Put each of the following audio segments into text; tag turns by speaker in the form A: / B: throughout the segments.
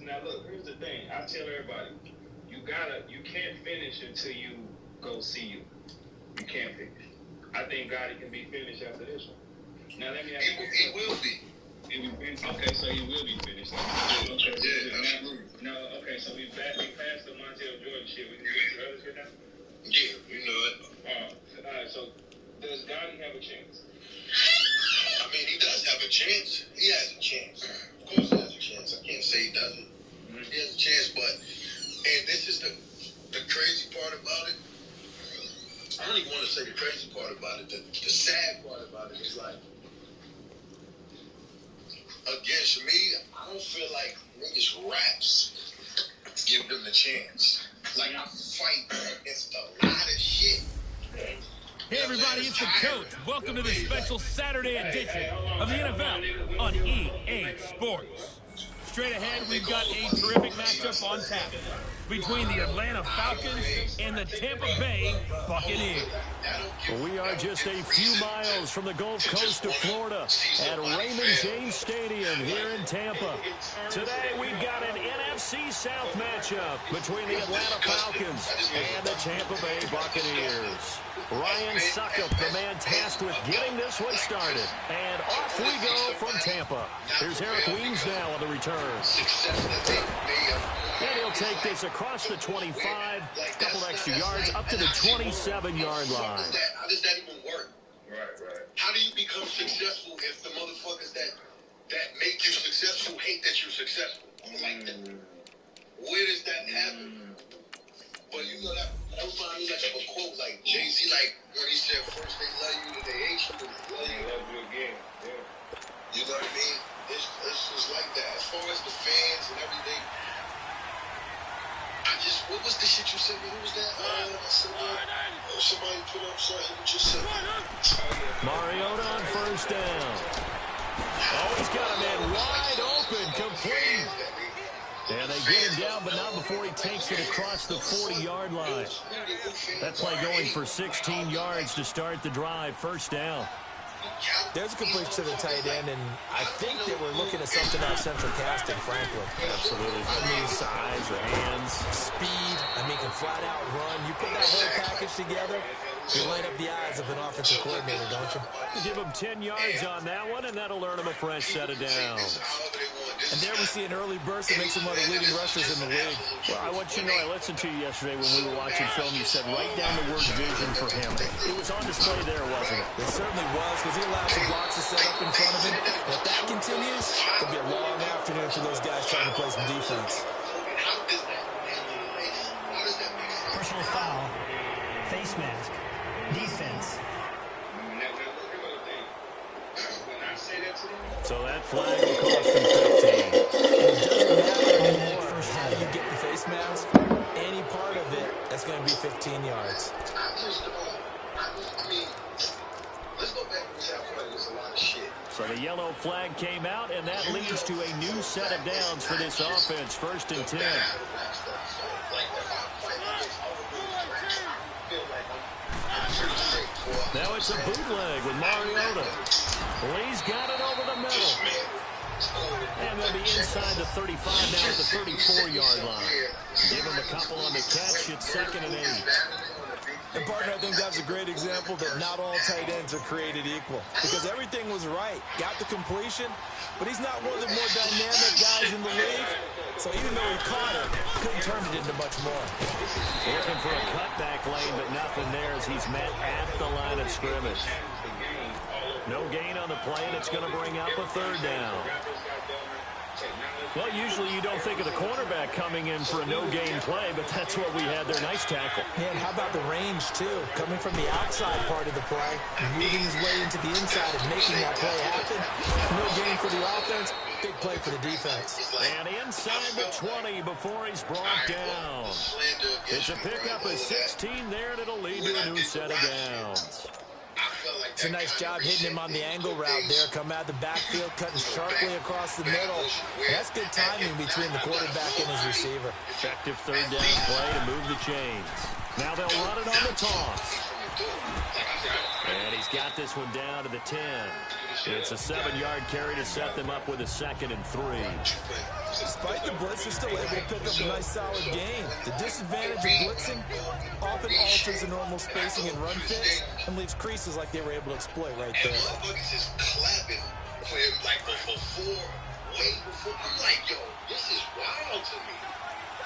A: Now look, here's the thing. I tell everybody, you can't finish until you go see you. You can't finish. I think Gotti can be finished after this one. Now let me ask you.
B: He will be.
A: Okay, so he will be finished. Okay,
B: absolutely.
A: No, okay, so we passed the Montel Jordan shit. We can get to other shit now?
B: Yeah, you know it.
A: All right, so does Gotti have a chance?
B: I mean, he does have a chance. He has a chance. Of course he has a chance. I can't say he doesn't. Mm-hmm. He has a chance, and this is the crazy part about it. I don't even want to say the crazy part about it. The sad part about it is like, against me, I don't feel like niggas raps give them the chance. Like, I fight against a lot of shit.
C: Hey everybody, it's the coach. Welcome to the special Saturday edition of the NFL on EA Sports. Straight ahead, we've got a terrific matchup on tap between the Atlanta Falcons and the Tampa Bay Buccaneers.
D: Well, we are just a few miles from the Gulf Coast of Florida at Raymond James Stadium here in Tampa. Today, we've got an NFC South matchup between the Atlanta Falcons and the Tampa Bay Buccaneers. Ryan Suckup, the man tasked with getting this one started. And off we go from Tampa. Here's Eric Weems now on the return. And he'll take this across the 25, a couple extra yards, up to the 27-yard line.
B: How does that even work?
A: Right.
B: How do you become successful if the motherfuckers that make you successful hate that you're successful? Like that. Where does that happen? But you know that reminds me like of a quote, like Jay-Z, like when he said, first they love you, then they hate you, then they love you.
A: They love you again. Yeah.
B: You know what I mean? It's just like that. As far as the fans and everything, what was the shit you sent me? Who was that? Somebody put up something you just said.
D: Mariota on first down. Oh, he's got a man wide open, complete. And they get him down, but not before he takes it across the 40-yard line. That play going for 16 yards to start the drive, first down.
E: There's a completion to the tight end, and I think that we're looking at something out central casting, frankly.
D: Absolutely. I mean, size or hands.
E: Speed. I mean, can flat out run. You put that whole package together, you light up the eyes of an offensive coordinator, don't you?
D: Give him 10 yards on that one, and that'll earn him a fresh set of downs.
E: And there we see an early burst that makes him one of the leading rushers in the league.
D: Well, I want you to know, I listened to you yesterday when we were watching film. You said write down the word vision for him. It was on display there, wasn't it?
E: It certainly was, because he allowed some blocks to set up in front of him. And if that continues, it'll be a long afternoon for those guys trying to play some defense.
F: Personal foul, face mask, defense.
D: So that flag will cost him 15.
E: And it doesn't matter anymore how you get the face mask. Any part of it, that's going to be 15 yards.
B: Let's go back and tell you there's a lot of shit.
D: So the yellow flag came out, and that leads to a new set of downs for this offense. First and 10. Now it's a bootleg with Mariota. Lee's got it over the middle. And they'll be inside the 35 now at the 34-yard line. Give him a couple on the catch. It's 2nd and 8.
E: And, partner, I think that's a great example that not all tight ends are created equal. Because everything was right. Got the completion, but he's not one of the more dynamic guys in the league. So even though he caught it, couldn't turn it into much more.
D: Looking for a cutback lane, but nothing there as he's met at the line of scrimmage. No gain on the play, and it's going to bring up a 3rd down. Well, usually you don't think of the cornerback coming in for a no-gain play, but that's what we had there. Nice tackle.
E: Yeah, and how about the range, too? Coming from the outside part of the play, moving his way into the inside and making that play happen. No gain for the offense, big play for the defense.
D: And inside the 20 before he's brought down. It's a pickup of 16 there, and it'll lead to a new set of downs.
E: It's a nice job hitting him on the angle route there. Come out of the backfield, cutting sharply across the middle. That's good timing between the quarterback and his receiver.
D: Effective 3rd down play to move the chains. Now they'll run it on the toss. And he's got this one down to the 10. It's a 7-yard carry to set them up with a 2nd and 3.
E: Despite the blitz, they're still able to pick up a nice solid gain. The disadvantage of blitzing often alters the normal spacing and run fits and leaves creases like they were able to exploit right there.
B: And motherfuckers is clapping for him like before, way before. I'm like, yo, this is wild to me.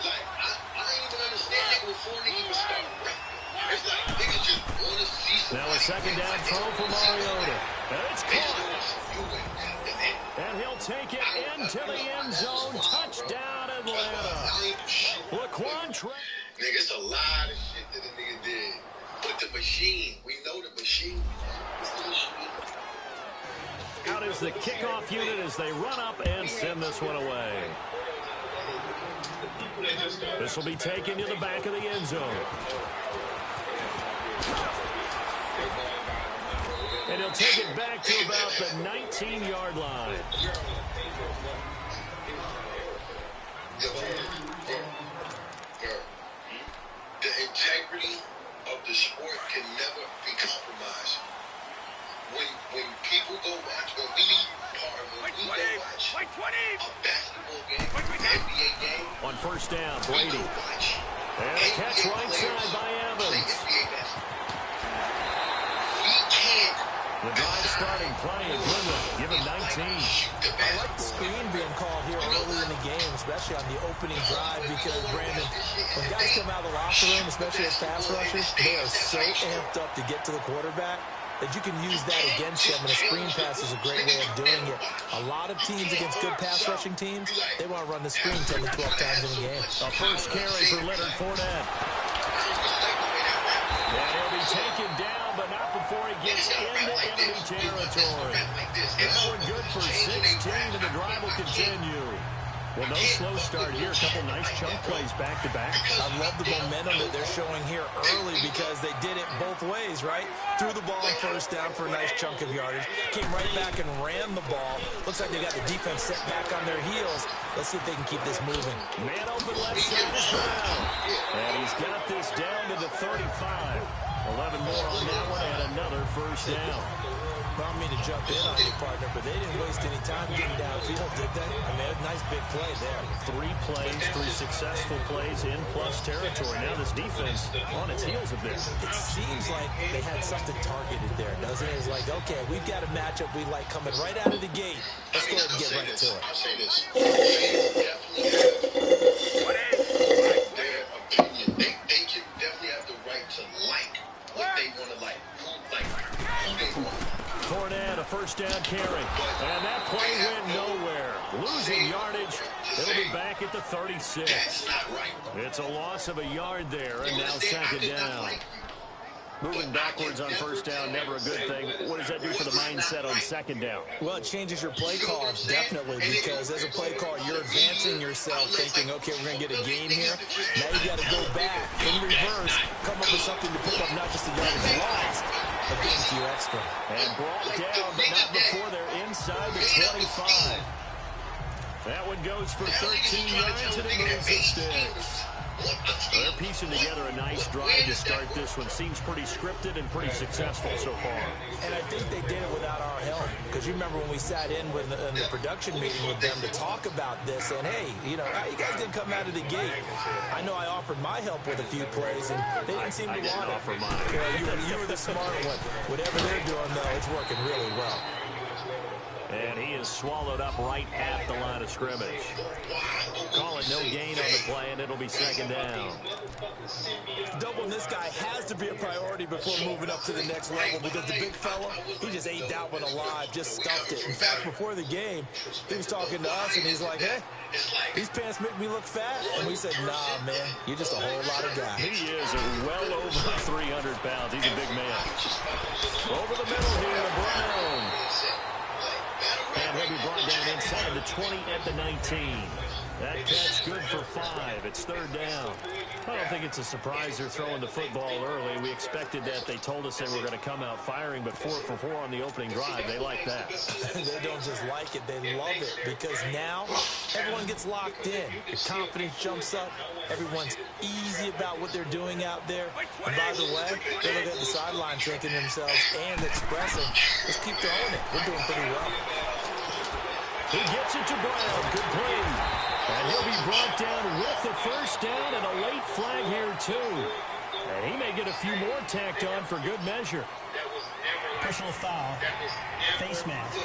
B: Like, I ain't even understand that before niggas even start rapping. It's like niggas just want to see somebody.
D: Now a 2nd down throw for Mariota. And it's caught. And he'll take it into the end zone. Touchdown, Atlanta. Laquan Trent.
B: Nigga, it's a lot of shit that the nigga did. But the machine, we know the machine.
D: Out is the kickoff unit as they run up and send this one away. This will be taken to the back of the end zone. And he'll take it back to about the 19-yard line.
B: The integrity of the sport can never be compromised. When people go watch, when we go watch a basketball game, an NBA game.
D: On 1st down, Brady. And a catch right side by Evans. The drive starting play in Plymouth. Give him 19.
E: I like the screen being called here early in the game, especially on the opening drive, because, Brandon, when guys come out of the locker room, especially as pass rushers, they are so amped up to get to the quarterback that you can use that against them, and a screen pass is a great way of doing it. A lot of teams against good pass rushing teams, they want to run the screen 10 to 12 times in a game.
D: A first carry for Leonard Fournette. And he'll be taken down, but not before he gets into enemy territory. That one good for 16, and the drive will continue. Well, no slow start here. A couple nice chunk plays back-to-back.
E: I love the momentum that they're showing here early because they did it both ways, right? Threw the ball on 1st down for a nice chunk of yardage. Came right back and ran the ball. Looks like they got the defense set back on their heels. Let's see if they can keep this moving.
D: Man open left side is Brown. And he's got this down to the 35. 11 more on that one and another first down.
E: I don't mean to jump in on you, partner, but they didn't waste any time getting downfield, did they? I mean, a nice big play there.
D: 3 plays, 3 successful plays in plus territory. Now this defense on its heels of this.
E: It seems like they had something targeted there, doesn't it? It's like, okay, we've got a matchup we like coming right out of the gate. Let's go ahead and get right to it.
B: I'll say this. What is their opinion? They can definitely have the right to like what they want to like. Who they want.
D: Fournette, a first down carry. And that play went nowhere. Losing yardage. It'll be back at the 36. It's a loss of a yard there, and now 2nd down. Moving backwards on 1st down, never a good thing. What does that do for the mindset on 2nd down?
E: Well, it changes your play calls, definitely, because as a play call, you're advancing yourself thinking, okay, we're going to get a gain here. Now you got to go back in reverse, come up with something to pick up not just the yardage lost, but get a few extra.
D: And brought down, but not before they're inside the 25. That one goes for 13 yards, and it moves the sticks. They're piecing together a nice drive to start this one. Seems pretty scripted and pretty successful so far.
E: And I think they did it without our help. Because you remember when we sat in the production meeting with them to talk about this, and hey, you know, you guys didn't come out of the gate. I know I offered my help with a few plays, and they didn't seem to want it.
D: Offer mine.
E: You were the smart one. Whatever they're doing, though, it's working really well.
D: And he is swallowed up right at the line of scrimmage. Call it no gain on the play, and it'll be 2nd down.
E: Doubling this guy has to be a priority before moving up to the next level, because the big fella, he just ate that one alive, just stuffed it. In fact, before the game, he was talking to us, and he's like, hey, these pants make me look fat. And we said, nah, man, you're just a whole lot of guy.
D: He is well over 300 pounds. He's a big man. Over the middle here to Brown. And he'll be brought down inside the 20 at the 19. That catch is good for 5. It's 3rd down. I don't think it's a surprise they're throwing the football early. We expected that. They told us they were going to come out firing, but 4 for 4 on the opening drive. They like that.
E: They don't just like it, they love it, because now everyone gets locked in. The confidence jumps up. Everyone's easy about what they're doing out there. And by the way, they look at the sideline thinking to themselves and expressing, let's keep throwing it. We're doing pretty well.
D: He gets it to Brown. Good play. And he'll be brought down with the 1st down and a late flag here, too. And he may get a few more tacked on for good measure.
F: Personal foul. Face mask.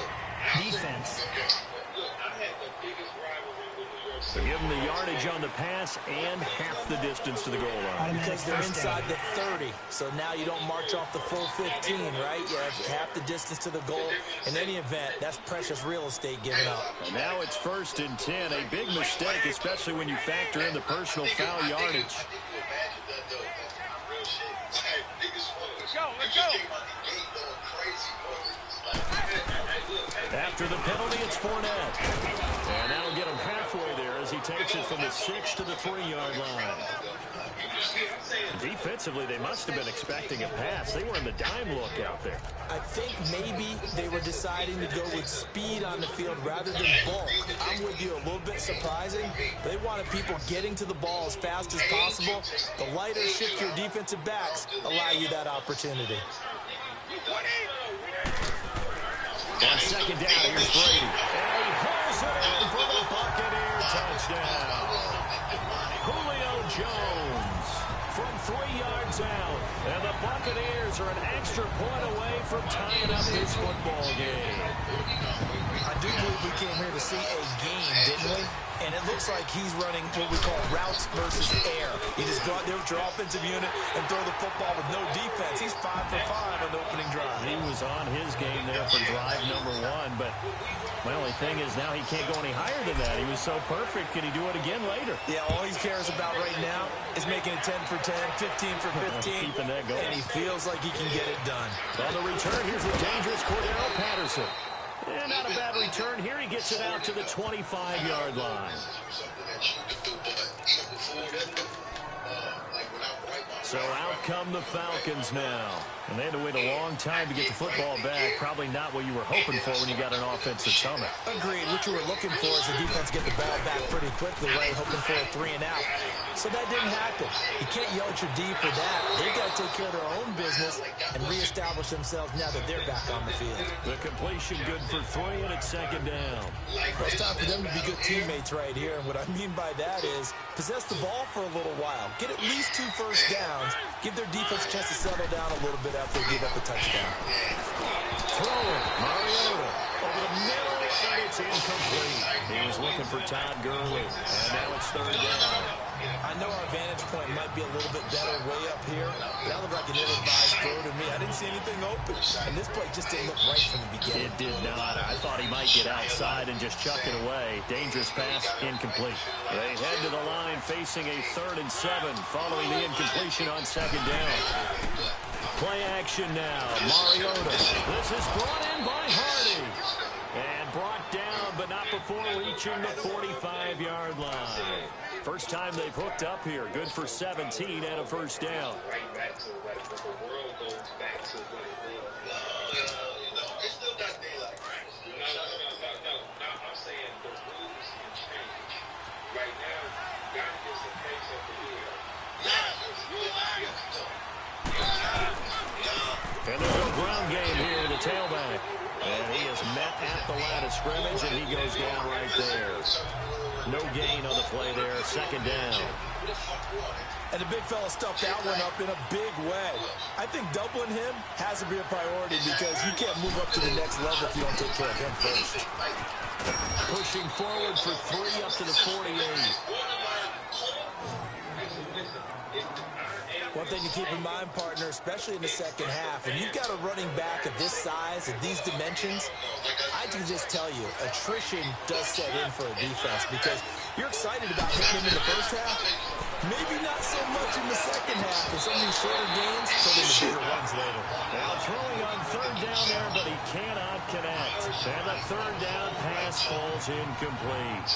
F: Defense.
D: So give them the yardage on the pass and half the distance to the goal line.
E: Because they're inside the 30, so now you don't march off the full 15, right? You have half the distance to the goal. In any event, that's precious real estate given up.
D: And now it's 1st and 10. A big mistake, especially when you factor in the personal foul yardage.
A: Let's go.
D: After the penalty, it's Fournette. And that'll get him halfway there as he takes it from the 6 to the 3-yard line. Defensively, they must have been expecting a pass. They were in the dime look out there.
E: I think maybe they were deciding to go with speed on the field rather than bulk. I'm with you, a little bit surprising. They wanted people getting to the ball as fast as possible. The lighter shift your defensive backs allow you that opportunity.
D: On 2nd down, here's Brady. And he hauls it in for the Buccaneer touchdown. Julio Jones from 3 yards out. And the Buccaneers are an extra point away from tying up this football game.
E: I do believe we came here to see a game, didn't we? And it looks like he's running what we call routes versus air. He just go out there with your offensive unit and throw the football with no defense. He's 5 for 5 on the opening drive.
D: He was on his game there for drive number 1, but my only thing is now he can't go any higher than that. He was so perfect. Can he do it again later?
E: Yeah, all he cares about right now is making it 10 for 10, 15 for 15.
D: Keeping that going.
E: And he feels like he can get it done.
D: On the return, here's the dangerous Cordero Patterson. And not a bad return here. He gets it out to the 25-yard line. So out come the Falcons now. And they had to wait a long time to get the football back. Probably not what you were hoping for when you got an offensive summit.
E: Agreed. What you were looking for is the defense get the ball back pretty quickly, right? Hoping for a 3 and out. So that didn't happen. You can't yell at your D for that. They've got to take care of their own business and reestablish themselves now that they're back on the field.
D: The completion good for 3, and it's 2nd down.
E: Well, it's time for them to be good teammates right here. And what I mean by that is possess the ball for a little while. Get at least 2 first downs. Give their defense a chance to settle down a little bit after they give up a touchdown.
D: Throwing Mariota over the middle, and it's incomplete. He was looking for Todd Gurley, and now it's 3rd down.
E: I know our vantage point might be a little bit better way up here, but that looked like an ill-advised throw to me. I didn't see anything open, and this play just didn't look right from the beginning.
D: It did not. I thought he might get outside and just chuck it away. Dangerous pass, incomplete. They head to the line facing a 3rd and 7 following the incompletion on 2nd down. Play action now. Mariota. This is brought in by Hardy. And brought down, but not before reaching the 45-yard line. First time they've hooked up here. Good for 17 and a 1st down.
A: Right back to what the world goes back to what it was.
B: It's still not daylight.
A: No. I'm saying the rules can change. Right now, God is the face of the wheel.
D: And there's no ground game here in the tailback. And he is met at the line of scrimmage, and he goes down right there. No gain on the play there. 2nd down.
E: And the big fella stuffed that one up in a big way. I think doubling him has to be a priority because you can't move up to the next level if you don't take care of him first.
D: Pushing forward for 3 up to the 48.
E: One thing to keep in mind, partner, especially in the second half, when you've got a running back of this size, of these dimensions, I can just tell you, attrition does set in for a defense because You're excited about hitting him in the first half. Maybe not so much in the second half. And some of these shorter games turn into bigger runs later.
D: Now throwing on third down there, but he cannot connect. And the third down pass falls incomplete.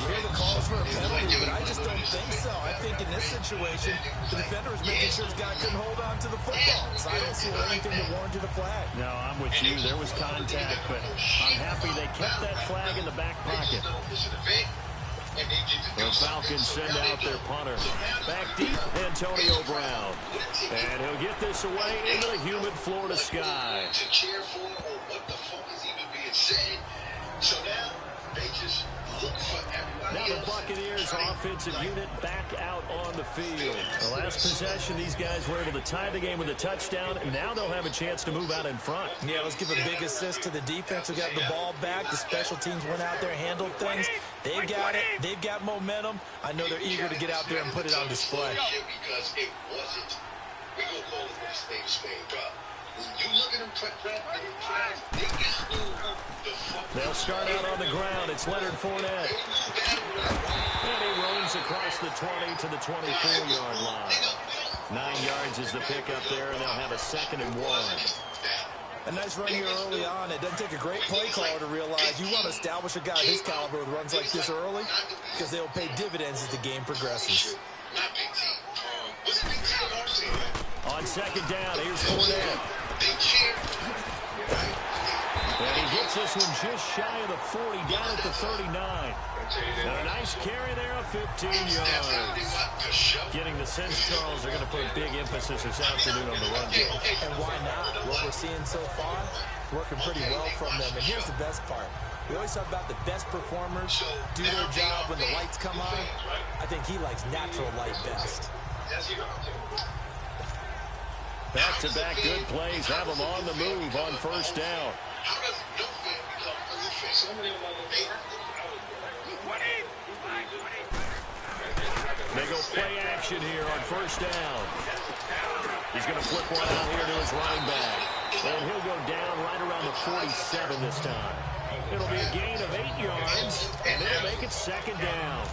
E: You hear the calls for a penalty, but I just don't think so. I think in this situation, the defender is making sure his guy couldn't hold on to the football. So I don't see anything that warranted a flag.
D: No, I'm with you. There was contact, but I'm happy they kept that flag in the back pocket. The Falcons send out their punter. Back deep, Antonio Brown. And he'll get this away into the humid Florida sky.
B: To cheer for or what the fuck is even being said. So now they just look for everybody.
D: Now the Buccaneers offensive unit back out on the field. The last possession, these guys were able to tie the game with a touchdown, and now they'll have a chance to move out in front.
E: Yeah, let's give a big assist to the defense who got the ball back. The special teams went out there, handled things. They've got it. They've got momentum. I know they're eager to get out there and put it on display.
B: Because it wasn't, we're going to call it what a spade, bro. When you look at them tries, they just knew the fuck.
D: They'll start out on the ground. It's Leonard Fournette. And he roams across the 20 to the 24-yard line. 9 yards is the pickup there, and they'll have a 2nd and 1.
E: A nice run here early on. It doesn't take a great play caller to realize you want to establish a guy of his caliber with runs like this early because they'll pay dividends as the game progresses.
D: On 2nd down, here's Fournette. And he gets this one just shy of the 40, down at the 39. And a nice carry there of 15 yards. Getting the sense, Charles, they're going to put a big emphasis this afternoon on the run game.
E: And why not? What we're seeing so far, working pretty well from them. And here's the best part. We always talk about the best performers do their job when the lights come on. I think he likes natural light best.
D: Back-to-back good plays have them on the move on 1st down. They go play action here on 1st down. He's going to flip one out here to his running back. And he'll go down right around the 47 this time. It'll be a gain of 8 yards, and they'll make it 2nd down.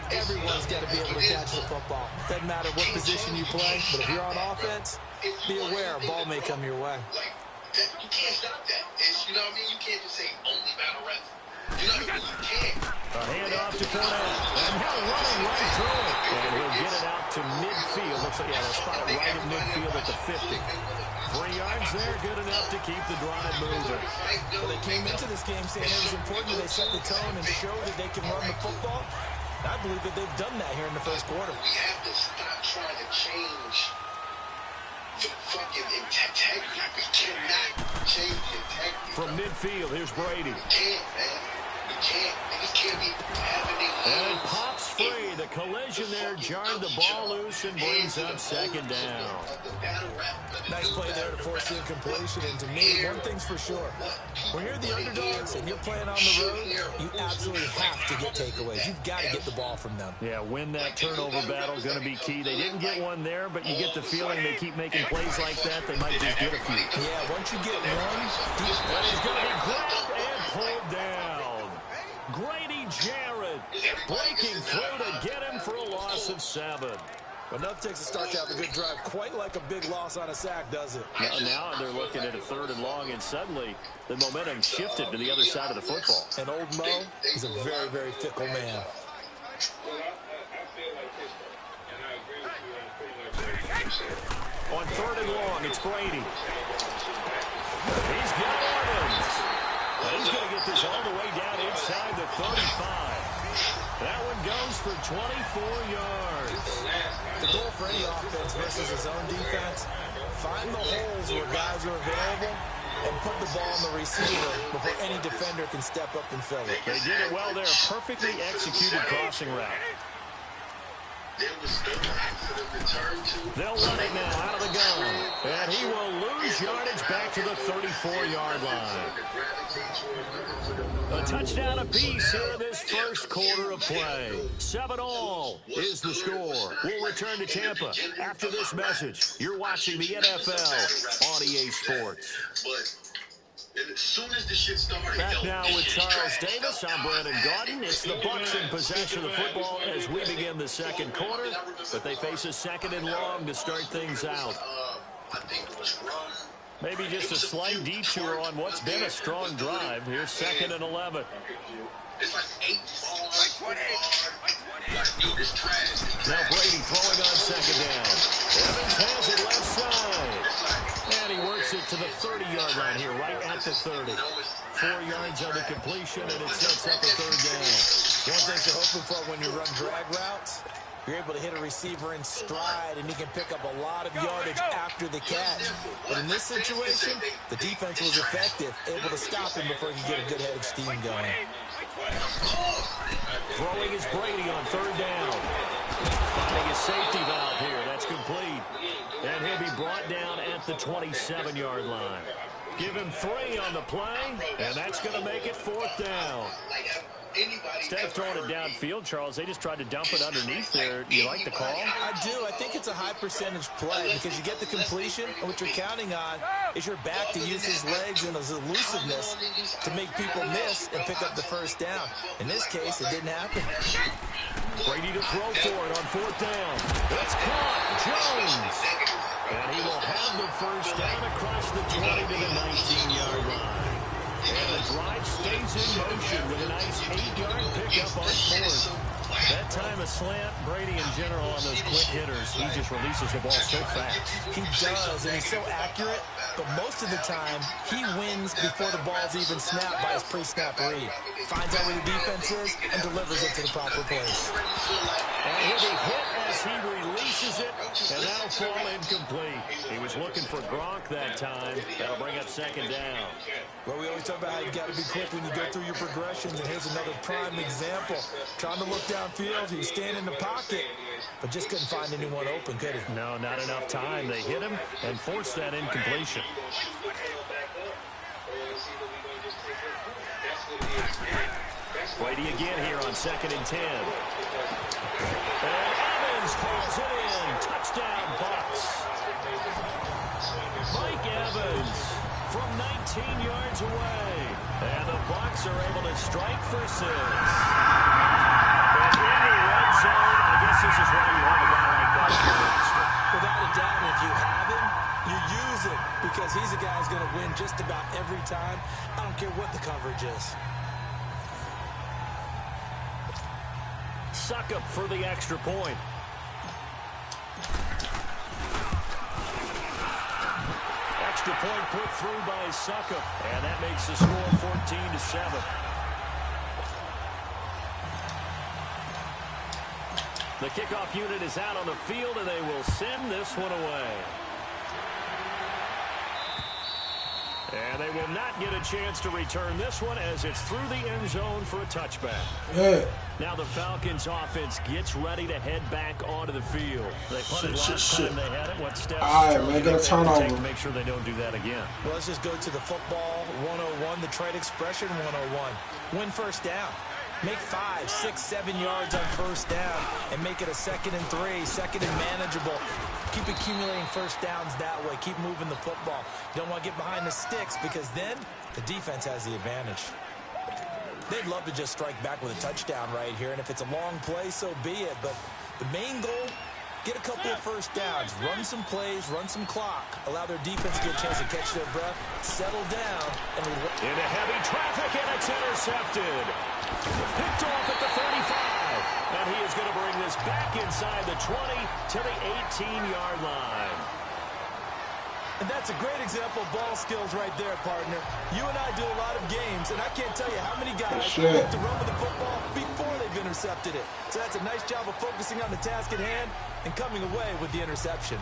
E: Everyone's got to be able to catch the football. Doesn't matter what position you play, but if you're on offense, be aware a ball may come your way.
B: You can't stop that. You know what I mean? You can't just say only battle rap. You know what I mean? You can't.
D: A handoff to Fournette. And he'll run him right through it. And he'll get it out to midfield. Looks like, yeah, they'll spot it right at midfield at the 50. 3 yards there, good enough to keep the drive moving.
E: Well, they came into this game saying it was important that they set the tone and show that they can run the football. I believe that they've done that here in the 1st quarter.
B: We have to stop trying to change the fucking integrity. We cannot change the integrity.
D: From midfield, here's Brady.
B: We can't, man. We can't. Niggas can't be having it.
D: And it pops free. The collision there jarred the ball loose and brings up 2nd down.
E: Nice play there to force the incompletion. And to me, one thing's for sure. When you're the underdogs and you're playing on the road, you absolutely have to get takeaways. You've got to get the ball from them.
D: Yeah, win that turnover battle is going to be key. They didn't get one there, but you get the feeling they keep making plays like that, they might just get a few.
E: Yeah, once you get one,
D: and he's going to be grabbed and pulled down. Grady Jarrett breaking through to get him for a loss of 7.
E: Well, nothing takes a start to have a good drive, quite like a big loss on a sack, does it?
D: Now they're looking at a 3rd and long, and suddenly the momentum shifted to the other side of the football.
E: And old Mo is a very, very fickle man.
A: Well, I feel like Pittsburgh, and I agree with you on pretty much everything you said.
D: On 3rd and long, it's Brady. He's got Evans. He's going to get this all the way down inside the 35. That one goes for 24 yards.
E: The goal for any offense versus his own defense, find the holes where guys are available and put the ball on the receiver before any defender can step up and fill it.
D: They did it well there. Perfectly executed crossing route. They'll run it now out of the gun. And he will lose yardage back to the 34-yard line. A touchdown apiece here in this 1st quarter of play. 7-all is the score. We'll return to Tampa after this message. You're watching the NFL on EA Sports.
B: And as soon as the shit started,
D: Back now with Charles Davis. I'm Brandon Gaudin. It's the Bucs in possession of the football as we begin the second quarter. But they face a second and long to start things out.
B: I think it was wrong.
D: Maybe just a slight detour on what's been a strong drive. Here's 2nd and 11.
B: It's like 8 balls. Dude, it's trash.
D: Now Brady throwing on 2nd down. Evans has it left side. And he works it to the 30-yard line here, right at the 30. 4 yards on the completion, and it sets up a 3rd down.
E: One thing you're hoping for when you run drag routes, you're able to hit a receiver in stride, and he can pick up a lot of yardage after the catch. But in this situation, the defense was effective, able to stop him before he could get a good head of steam going.
D: Throwing is Brady on 3rd down. Finding a safety valve here. That's complete. And he'll be brought down at the 27-yard line. Give him 3 on the play, and that's going to make it 4th down. Instead of throwing it downfield, Charles, they just tried to dump it underneath there. You like the call?
E: I do. I think it's a high percentage play because you get the completion, and what you're counting on is your back to use his legs and his elusiveness to make people miss and pick up the 1st down. In this case, it didn't happen.
D: Brady to throw for it on 4th down. It's caught. Jones. And he will have the 1st down across the 20 to the 19-yard line. And the drive stays in motion with a nice 8-yard pickup on 4th. That time a slant, Brady in general on those quick hitters, he just releases the ball so fast.
E: He does, and he's so accurate, but most of the time, he wins before the ball's even snapped by his pre-snap read. Finds out where the defense is and delivers it to the proper place.
D: And he'll be hit as he releases it, and that'll fall incomplete. He was looking for Gronk that time. That'll bring up 2nd down.
E: Well, we always talk about how you got to be quick when you go through your progressions, and here's another prime example. Trying to look downfield, he was standing in the pocket, but just couldn't find anyone open, could he?
D: No, not enough time. They hit him and forced that incompletion. Brady again here on 2nd and 10. And Evans calls it in. Touchdown, Bucs. Mike Evans from 19 yards away. And the Bucs are able to strike for 6. And in the red zone, I guess this is why you have a guy like that on your roster.
E: Without a doubt, if you have him, you use it because he's a guy who's going to win just about every time. I don't care what the coverage is.
D: Suckup for the extra point. Extra point put through by Suckup, and that makes the score 14-7. The kickoff unit is out on the field, and they will send this one away. And they will not get a chance to return this one as it's through the end zone for a touchback.
G: Hey.
D: Now the Falcons offense gets ready to head back onto the field. They punted last time they had it. What steps
G: man, get a turnover.
D: to make sure they don't do that again?
E: Well, let's just go to the football 101, the trade expression 101. Win 1st down. Make 5, 6, 7 yards on 1st down and make it a 2nd and 3, 2nd and manageable. Keep accumulating 1st downs that way. Keep moving the football. You don't want to get behind the sticks because then the defense has the advantage. They'd love to just strike back with a touchdown right here, and if it's a long play, so be it. But the main goal, get a couple of 1st downs, run some plays, run some clock, allow their defense to get a chance to catch their breath, settle down, and
D: into heavy traffic, and it's intercepted. Picked off at the 35, and he is going to bring this back inside the 20 to the 18-yard line.
E: And that's a great example of ball skills right there, partner. You and I do a lot of games, and I can't tell you how many guys have to run with the football before they've intercepted it. So that's a nice job of focusing on the task at hand and coming away with the interception.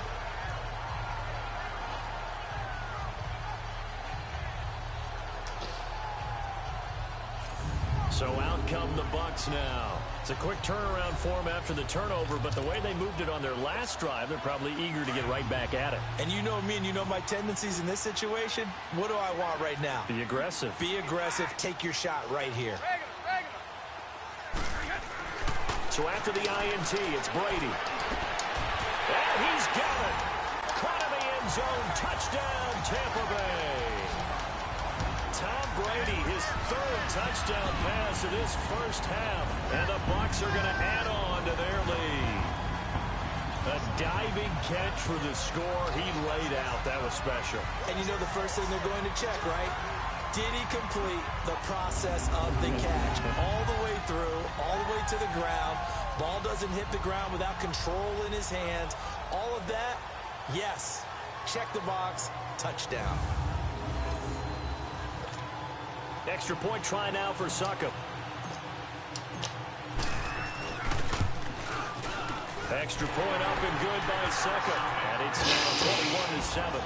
D: So out come the Bucs now. It's a quick turnaround for them after the turnover, but the way they moved it on their last drive, they're probably eager to get right back at it.
E: And you know me and you know my tendencies in this situation. What do I want right now?
D: Be aggressive.
E: Be aggressive. Take your shot right here.
D: So after the INT, it's Brady. And he's got it. Caught in the end zone. Touchdown, Tampa Bay. Brady, his third touchdown pass of this first half. And the Bucs are going to add on to their lead. A diving catch for the score. He laid out. That was special.
E: And you know the first thing they're going to check, right? Did he complete the process of the catch? All the way through, all the way to the ground. Ball doesn't hit the ground without control in his hands. All of that, yes. Check the box. Touchdown.
D: Extra point try now for Succop. Extra point up and good by Succop. And it's now 21-7.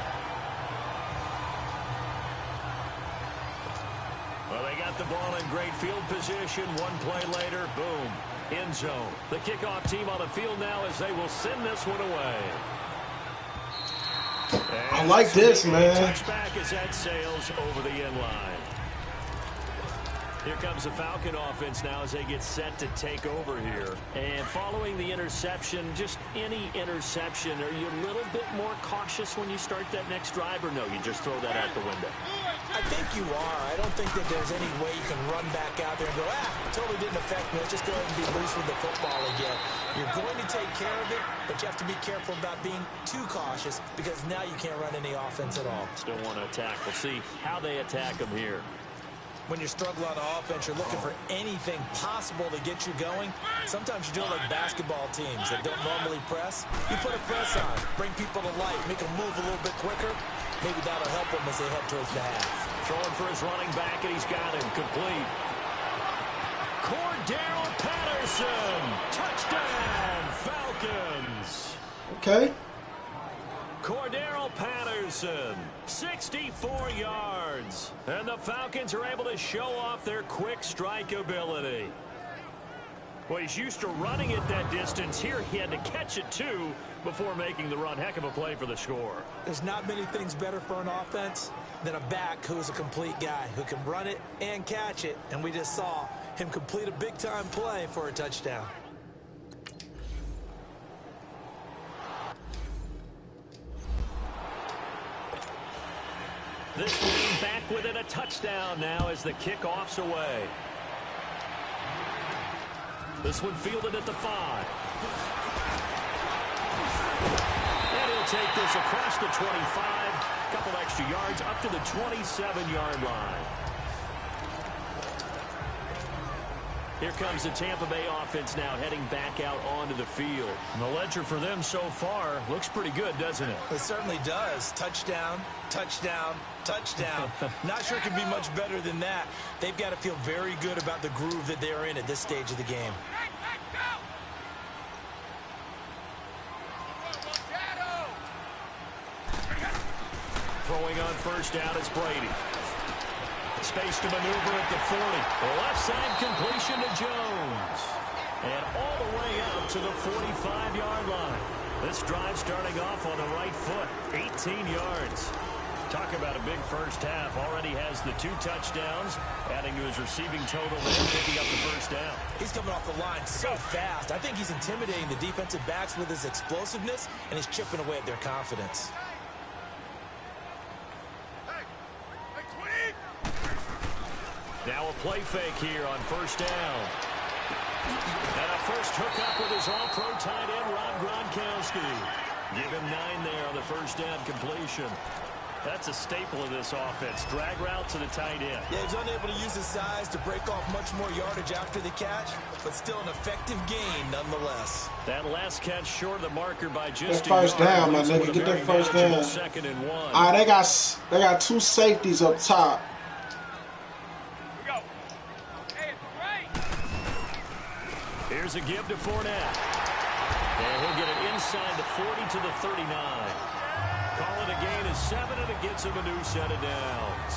D: Well, they got the ball in great field position. One play later, boom, end zone. The kickoff team on the field now as they will send this one away. And
G: I like this, man.
D: Touchback as that sails over the end line. Here comes the Falcon offense now as they get set to take over here. And following the interception, just any interception, are you a little bit more cautious when you start that next drive, or no, you just throw that out the window?
E: I think you are. I don't think that there's any way you can run back out there and go, totally didn't affect me. Let's just go ahead and be loose with the football again. You're going to take care of it, but you have to be careful about being too cautious because now you can't run any offense at all.
D: Still want to attack. We'll see how they attack them here.
E: When you're struggling on offense, you're looking for anything possible to get you going. Sometimes you're doing like basketball teams that don't normally press. You put a press on, bring people to life, make them move a little bit quicker. Maybe that'll help them as they head towards the half.
D: Throwing for his running back, and he's got him complete. Cordero Patterson, touchdown, Falcons.
G: Okay.
D: Cordero Patterson, 64 yards. And the Falcons are able to show off their quick strike ability. Well, he's used to running it that distance. Here he had to catch it, too, before making the run. Heck of a play for the score.
E: There's not many things better for an offense than a back who is a complete guy who can run it and catch it. And we just saw him complete a big-time play for a touchdown.
D: This one back within a touchdown now as the kickoff's away. This one fielded at the 5. And he'll take this across the 25. Couple extra yards up to the 27-yard line. Here comes the Tampa Bay offense now heading back out onto the field. And the ledger for them so far looks pretty good, doesn't it?
E: It certainly does. Touchdown, touchdown, touchdown. Not sure it can be much better than that. They've got to feel very good about the groove that they're in at this stage of the game.
D: Throwing on first down is Brady. Space to maneuver at the 40. Left side completion to Jones. And all the way out to the 45-yard line. This drive starting off on the right foot. 18 yards. Talk about a big first half. Already has the 2 touchdowns, adding to his receiving total and picking up the first down.
E: He's coming off the line so fast. I think he's intimidating the defensive backs with his explosiveness, and he's chipping away at their confidence.
D: Now a play fake here on first down. And a first hookup with his all-pro tight end, Rob Gronkowski. Give him 9 there on the first down completion. That's a staple of this offense. Drag route to the tight end.
E: Yeah, he's unable to use his size to break off much more yardage after the catch, but still an effective gain nonetheless.
D: That last catch short of the marker by just
G: that first down, my nigga. Get that first down.
D: 2nd and 1.
G: All right, they got 2 safeties up top.
D: Here's a give to Fournette. And he'll get it inside the 40 to the 39. Call it a gain of 7, and it gets him a new set of downs.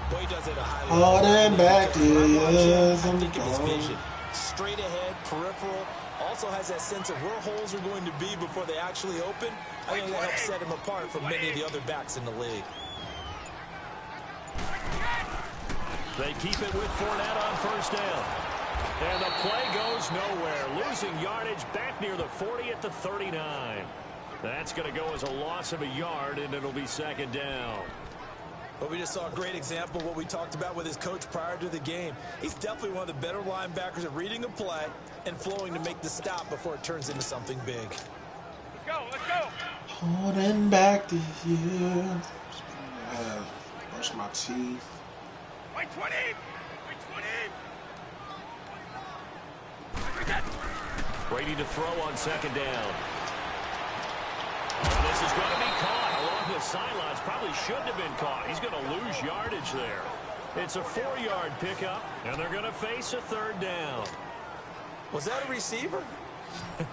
E: Boy, he does it a high
G: level. All them back is
E: I'm thinking his vision. Straight ahead, peripheral. Also has that sense of where holes are going to be before they actually open. I think that helps set him apart from many of the other backs in the league.
D: They keep it with Fournette on first down. And the play goes nowhere. Losing yardage back near the 40 at the 39. That's going to go as a loss of a yard, and it'll be 2nd down.
E: But we just saw a great example of what we talked about with his coach prior to the game. He's definitely one of the better linebackers at reading a play and flowing to make the stop before it turns into something big.
C: Let's go, let's go.
G: Holding back the years. Brush my teeth.
C: White 20! White 20!
D: Brady to throw on second down. And this is going to be caught along the sidelines. Probably shouldn't have been caught. He's going to lose yardage there. It's a 4-yard pickup, and they're going to face a third down.
E: Was that a receiver?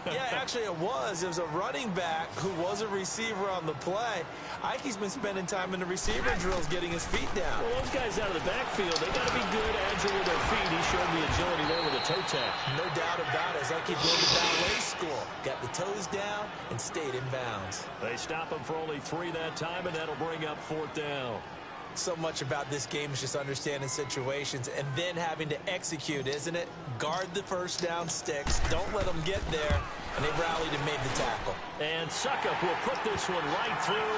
E: Yeah, actually it was. It was a running back who was a receiver on the play. Ike's been spending time in the receiver drills getting his feet down.
D: Well, those guys out of the backfield, they got to be good, agile with their feet. He showed the agility there with a toe tap.
E: No doubt about it. As Ike went to ballet school, got the toes down and stayed in bounds.
D: They stop him for only 3 that time, and that'll bring up 4th down.
E: So much about this game is just understanding situations and then having to execute, isn't it? Guard the first down sticks. Don't let them get there. And they rallied and made the tackle.
D: And Suckup will put this one right through.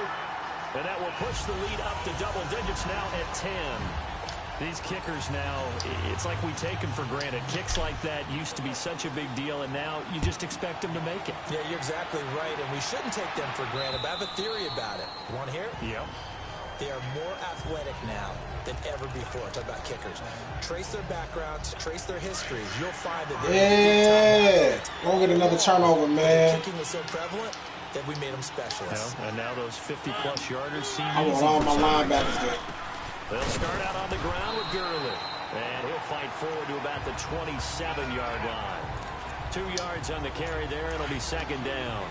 D: And that will push the lead up to double digits now at 10. These kickers now, it's like we take them for granted. Kicks like that used to be such a big deal, and now you just expect them to make it.
E: Yeah, you're exactly right, and we shouldn't take them for granted. But I have a theory about it. You want to hear it?
D: Yep.
E: They are more athletic now than ever before. Talk about kickers. Trace their backgrounds, trace their histories. You'll find that
G: they're Don't get another turnover, man.
E: Kicking was so prevalent that we made them specialists.
D: And now those 50-plus yarders seem
G: I want all my linebackers there.
D: They'll start out on the ground with Gurley. And he'll fight forward to about the 27-yard line. 2 yards on the carry there. It'll be second down.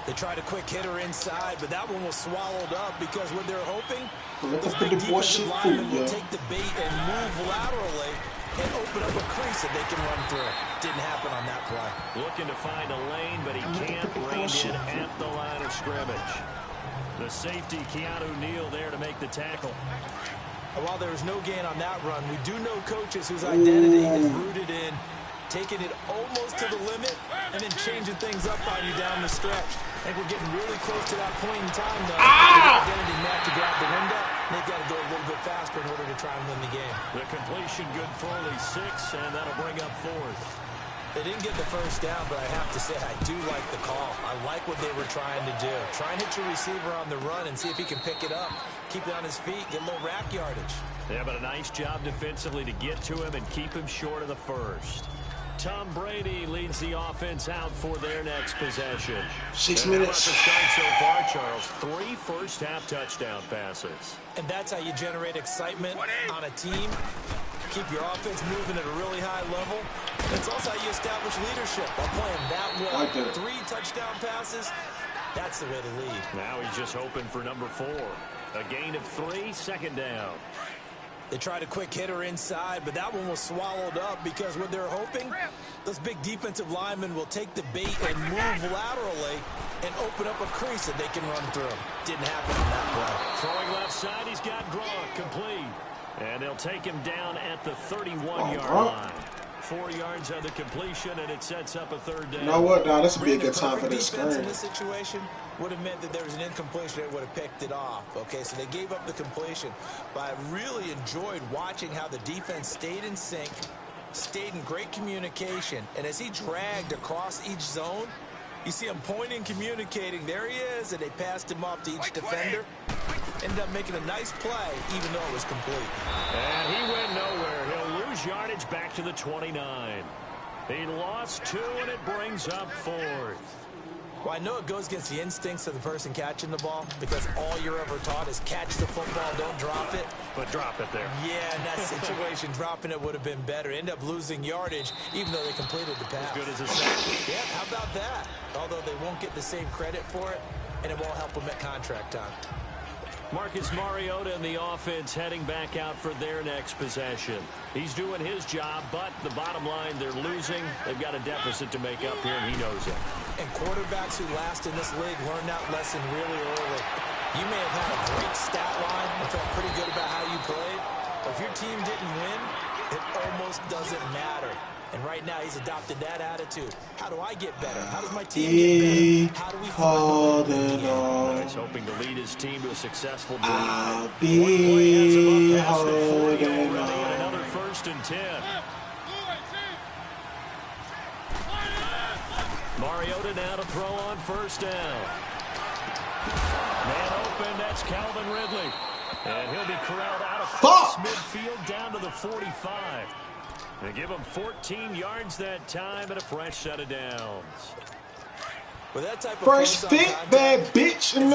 E: They tried a quick hitter inside, but that one was swallowed up because what they're hoping, those
G: big
E: big defensive linemen will take the bait and move laterally and open up a crease that they can run through. Didn't happen on that play.
D: Looking to find a lane, but he can't. Reined in at the line of scrimmage. The safety, Keanu Neal, there to make the tackle.
E: And while there was no gain on that run, we do know coaches whose identity is rooted in taking it almost to the limit and then changing things up on you down the stretch. I think we're getting really close to that point in time, though. The identity map to go out the window, and they've got to go a little bit faster in order to try and win the game.
D: The completion good for only 6, and that'll bring up 4th.
E: They didn't get the first down, but I have to say I do like the call. I like what they were trying to do. Try and hit your receiver on the run and see if he can pick it up. Keep it on his feet, get a little rack yardage.
D: Yeah, but a nice job defensively to get to him and keep him short of the first. Tom Brady leads the offense out for their next possession.
G: 6
D: and
G: minutes.
D: How about the start so far, Charles? 3 first-half touchdown passes.
E: And that's how you generate excitement on a team. Keep your offense moving at a really high level. That's also how you establish leadership by playing that well.
G: Like
E: 3 touchdown passes, that's the way to lead.
D: Now he's just hoping for number 4. A gain of 3, second down.
E: They tried a quick hitter inside, but that one was swallowed up because what they're hoping, those big defensive linemen will take the bait and move laterally and open up a crease that they can run through. Didn't happen on that play.
D: Throwing left side, he's got Gronk complete. And they'll take him down at the 31-yard line. 4 yards on the completion, and it sets up a third down.
G: You know what, now this would be a good time for this
E: defense
G: screen.
E: in this situation would have meant that there was an incompletion. They would have picked it off. Okay, so they gave up the completion. But I really enjoyed watching how the defense stayed in sync, stayed in great communication, and as he dragged across each zone, you see him pointing, communicating. There he is, and they passed him off to each defender. Ended up making a nice play, even though it was complete.
D: And he went nowhere. He'll lose yardage back to the 29. He lost 2, and it brings up 4th.
E: Well, I know it goes against the instincts of the person catching the ball because all you're ever taught is catch the football, don't drop it.
D: But drop it there.
E: Yeah, in that situation, dropping it would have been better. End up losing yardage, even though they completed the pass.
D: As good as a sack.
E: Yeah, how about that? Although they won't get the same credit for it, and it won't help them at contract time.
D: Marcus Mariota and the offense heading back out for their next possession. He's doing his job, but the bottom line, they're losing. They've got a deficit to make up here, and he knows it.
E: And quarterbacks who last in this league learn that lesson really early. You may have had a great stat line and felt pretty good about how you played, but if your team didn't win, It almost doesn't matter. And right now, he's adopted that attitude. How do I get better? How does my team get better? How do we
G: holding on?
D: He's hoping to lead his team to a successful drive.
G: I'll be holding on.
D: Another 1st and 10. Mariota now to throw on 1st down. Man open, that's Calvin Ridley. And he'll be corralled out across midfield down to the 45. They give him 14 yards that time and a fresh set of downs.
E: With that type of
G: fresh fit, bad bitch, and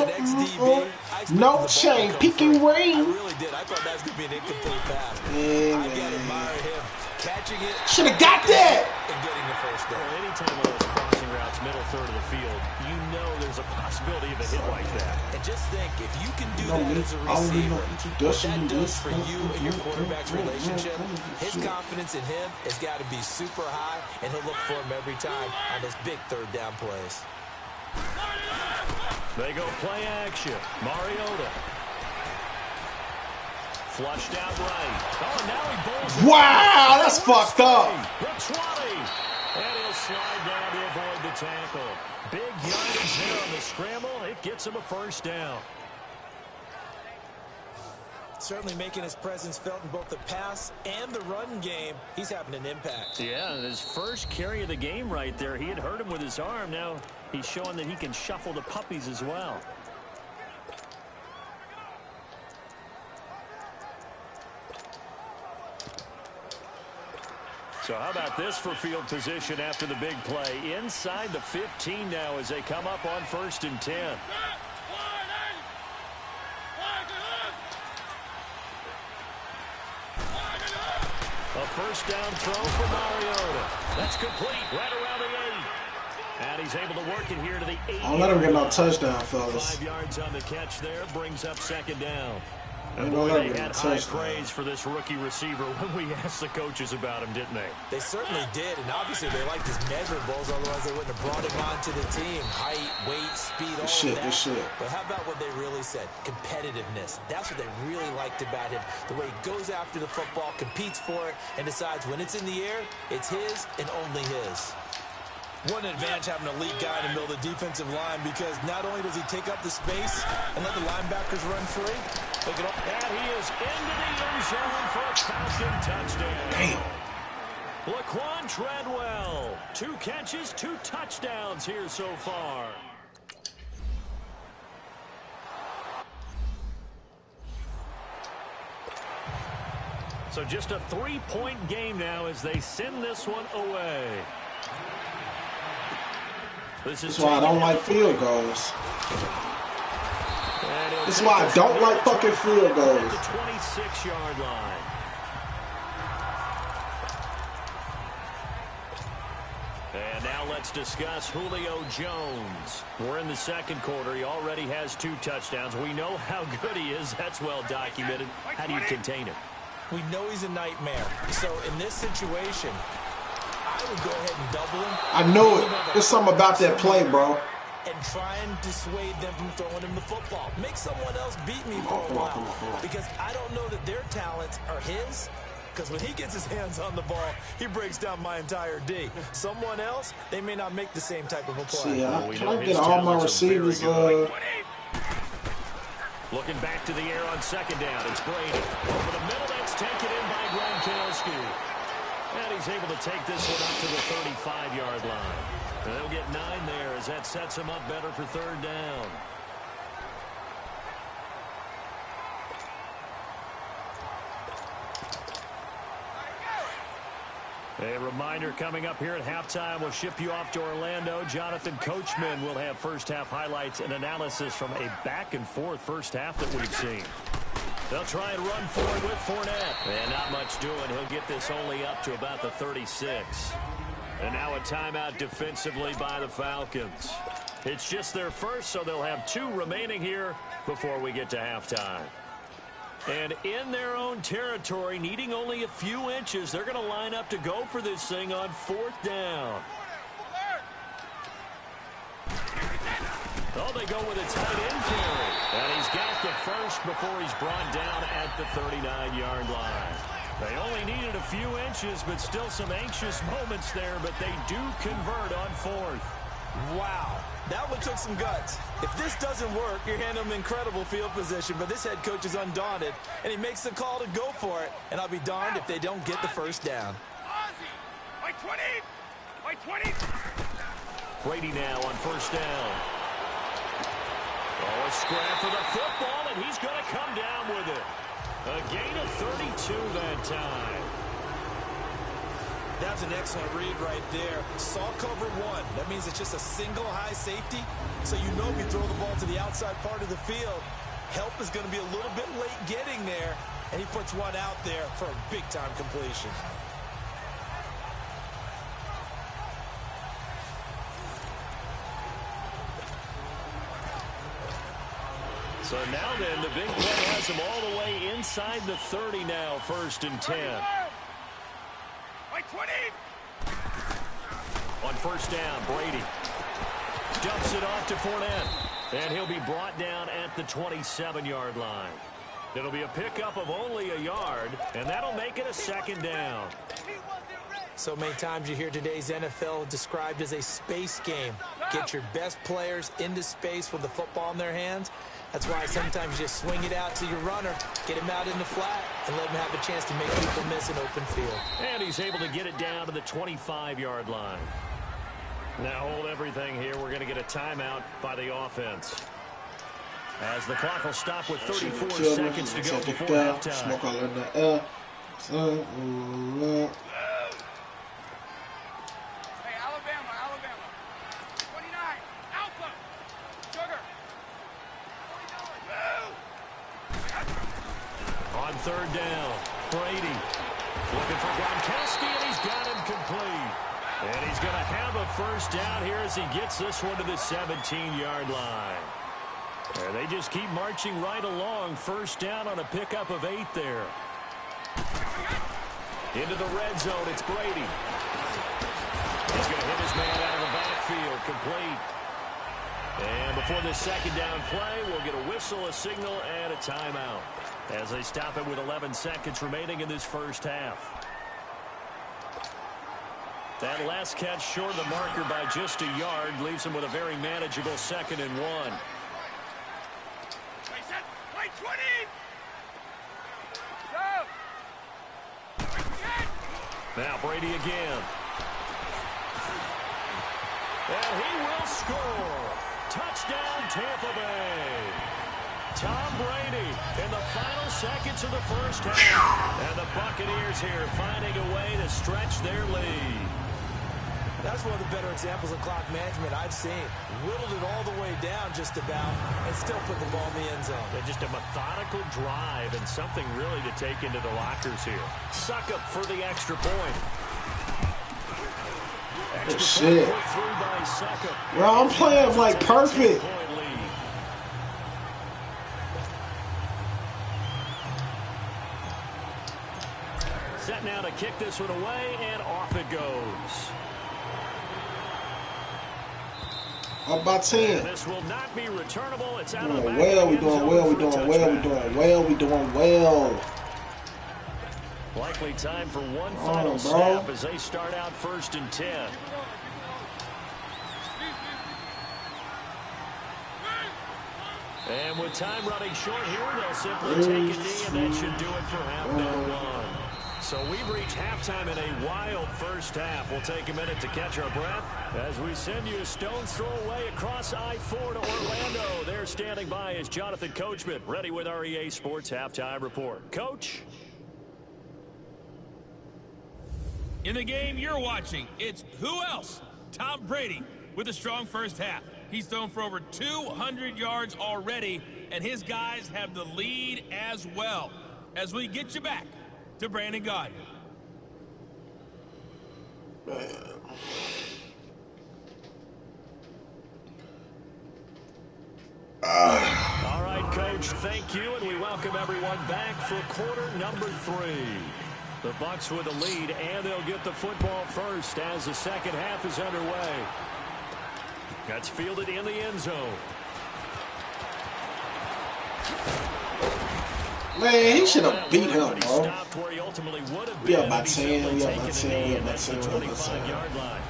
G: no chain, peeking ring.
E: I really did. I thought that was going to be an incomplete pass. I gotta admire him catching it.
G: Should have got that.
E: And getting the 1st down.
D: Well, anytime one of those crossing routes, middle third of the field, you know there's a possibility of a hit like that.
E: And just think, if you can do that as a receiver, what that does for you and your quarterback's relationship, his confidence in him has got to be super high, and he'll look for him every time on those big 3rd down plays.
D: They go play action. Mariota. Flushed out right. Oh, now he bowls.
G: Wow, that's fucked up.
D: The 20. And he'll slide down to avoid the tackle. Big yardage there on the scramble. It gets him a 1st down.
E: Certainly making his presence felt in both the pass and the run game. He's having an impact.
D: Yeah, his first carry of the game right there. He had hurt him with his arm. Now he's showing that he can shuffle the puppies as well. So how about this for field position after the big play? Inside the 15 now as they come up on 1st and 10. A 1st down throw for Mariota. That's complete right around the 8. And he's able to work it here to the 8.
G: Don't let him get no touchdown, fellas.
D: 5 yards on the catch there. Brings up 2nd down.
G: They
D: had high praise for this rookie receiver when we asked the coaches about him, didn't they?
E: They certainly did, and obviously they liked his measurables, otherwise they wouldn't have brought him onto the team. Height, weight, speed, all of that. But how about what they really said? Competitiveness. That's what they really liked about him. The way he goes after the football, competes for it, and decides when it's in the air, it's his and only his. What an advantage having an elite guy in the middle of the defensive line, because not only does he take up the space and let the linebackers run free,
D: and he is into the end zone for a Falcon touchdown.
G: Damn.
D: Laquan Treadwell, 2 catches, 2 touchdowns here so far. So just a 3-point game now as they send this one away.
G: This is why I don't like field goals. This is why I don't like fucking field goals.
D: The 26-yard line. And now let's discuss Julio Jones. We're in the 2nd quarter. He already has 2 touchdowns. We know how good he is. That's well documented. How do you contain him?
E: We know he's a nightmare. So in this situation, I would go ahead and double him.
G: I know it. There's something about that play, bro.
E: And try and dissuade them from throwing him the football. Make someone else beat me for a while. Because I don't know that their talents are his. Because when he gets his hands on the ball, he breaks down my entire D. Someone else, they may not make the same type of a play.
G: See, can I get all my receivers?
D: Looking back to the air on 2nd down. It's Brady. Over the middle, that's taken in by Gronkowski. And he's able to take this one up to the 35-yard line. And they'll get 9 there as that sets him up better for 3rd down. A reminder coming up here at halftime. We'll ship you off to Orlando. Jonathan Coachman will have first-half highlights and analysis from a back-and-forth first half that we've seen. They'll try and run forward with Fournette. And not much doing. He'll get this only up to about the 36. And now a timeout defensively by the Falcons. It's just their first, so they'll have 2 remaining here before we get to halftime. And in their own territory, needing only a few inches, they're going to line up to go for this thing on 4th down. Oh, they go with a tight end carry. And he's got the first before he's brought down at the 39-yard line. They only needed a few inches, but still some anxious moments there, but they do convert on 4th.
E: Wow, that one took some guts. If this doesn't work, you're handing them incredible field position, but this head coach is undaunted, and he makes the call to go for it, and I'll be darned if they don't get the first down.
C: By 20! By 20!
D: Brady now on first down. Oh, a scrap for the football, and he's going to come down with it. A gain of 32 that time.
E: That's an excellent read right there. Saw cover 1. That means it's just a single high safety. So you know if you throw the ball to the outside part of the field, help is going to be a little bit late getting there. And he puts one out there for a big-time completion.
D: So now then, the big play has him all the way inside the 30 now, 1st and 10.
C: By 20!
D: On first down, Brady dumps it off to Fournette, and he'll be brought down at the 27-yard line. It'll be a pickup of only a yard, and that'll make it a 2nd down.
E: So many times you hear today's NFL described as a space game. Get your best players into space with the football in their hands. That's why sometimes you just swing it out to your runner, get him out in the flat, and let him have a chance to make people miss an open field.
D: And he's able to get it down to the 25-yard line. Now hold everything here. We're going to get a timeout by the offense, as the clock will stop with 34 seconds to go before halftime.
G: Smoke all in the air.
C: Hey, Alabama. 29. Alpha. Sugar.
D: On 3rd down, Brady looking for Gronkowski, and he's got him complete. And he's going to have a first down here as he gets this one to the 17-yard line. And they just keep marching right along. First down on a pickup of 8 there. Into the red zone, it's Brady. He's going to hit his man out of the backfield, complete. And before this 2nd down play, we'll get a whistle, a signal, and a timeout, as they stop it with 11 seconds remaining in this first half. That last catch short of the marker by just a yard leaves him with a very manageable 2nd and 1.
C: By 20!
D: Now Brady again. And he will score. Touchdown, Tampa Bay. Tom Brady in the final seconds of the first half. And the Buccaneers here finding a way to stretch their lead.
E: That's one of the better examples of clock management I've seen. Whittled it all the way down just about and still put the ball in the end zone.
D: Just a methodical drive and something really to take into the lockers here. Suck up for the extra point. Extra point put through by Suckup.
G: Bro, I'm playing like perfect.
D: Set now to kick this one away, and off it goes.
G: Up by 10.
D: And this will not be returnable. It's out
G: We're
D: of the
G: doing
D: back
G: well,
D: of
G: we're
D: the
G: doing
D: end
G: well,
D: zone
G: we're
D: for a
G: doing well, we're
D: touchback.
G: doing well, we're doing well.
D: Likely time for one final snap as they start out 1st and 10. And with time running short here, they'll simply take a knee, and that should do it for half number 1. So we've reached halftime in a wild first half. We'll take a minute to catch our breath as we send you a stone's throw away across I-4 to Orlando. There standing by is Jonathan Coachman, ready with our EA Sports Halftime Report. Coach?
C: In the game you're watching, it's who else? Tom Brady with a strong first half. He's thrown for over 200 yards already, and his guys have the lead as well. As we get you back to Brandon Gardner.
D: All right, Coach, thank you, and we welcome everyone back for quarter number 3. The Bucs with the lead, and they'll get the football first as the second half is underway. That's fielded in the end zone.
G: Man, he should have beat him,
D: But he
G: bro.
D: stopped where he ultimately would have
G: We
D: been.
G: up by
D: and he's
G: 10,
D: simply
G: we up by
D: taken a
G: 10,
D: knee,
G: we up
D: and
G: by
D: that's
G: 10,
D: the
G: we up by 10.
D: 25-yard line.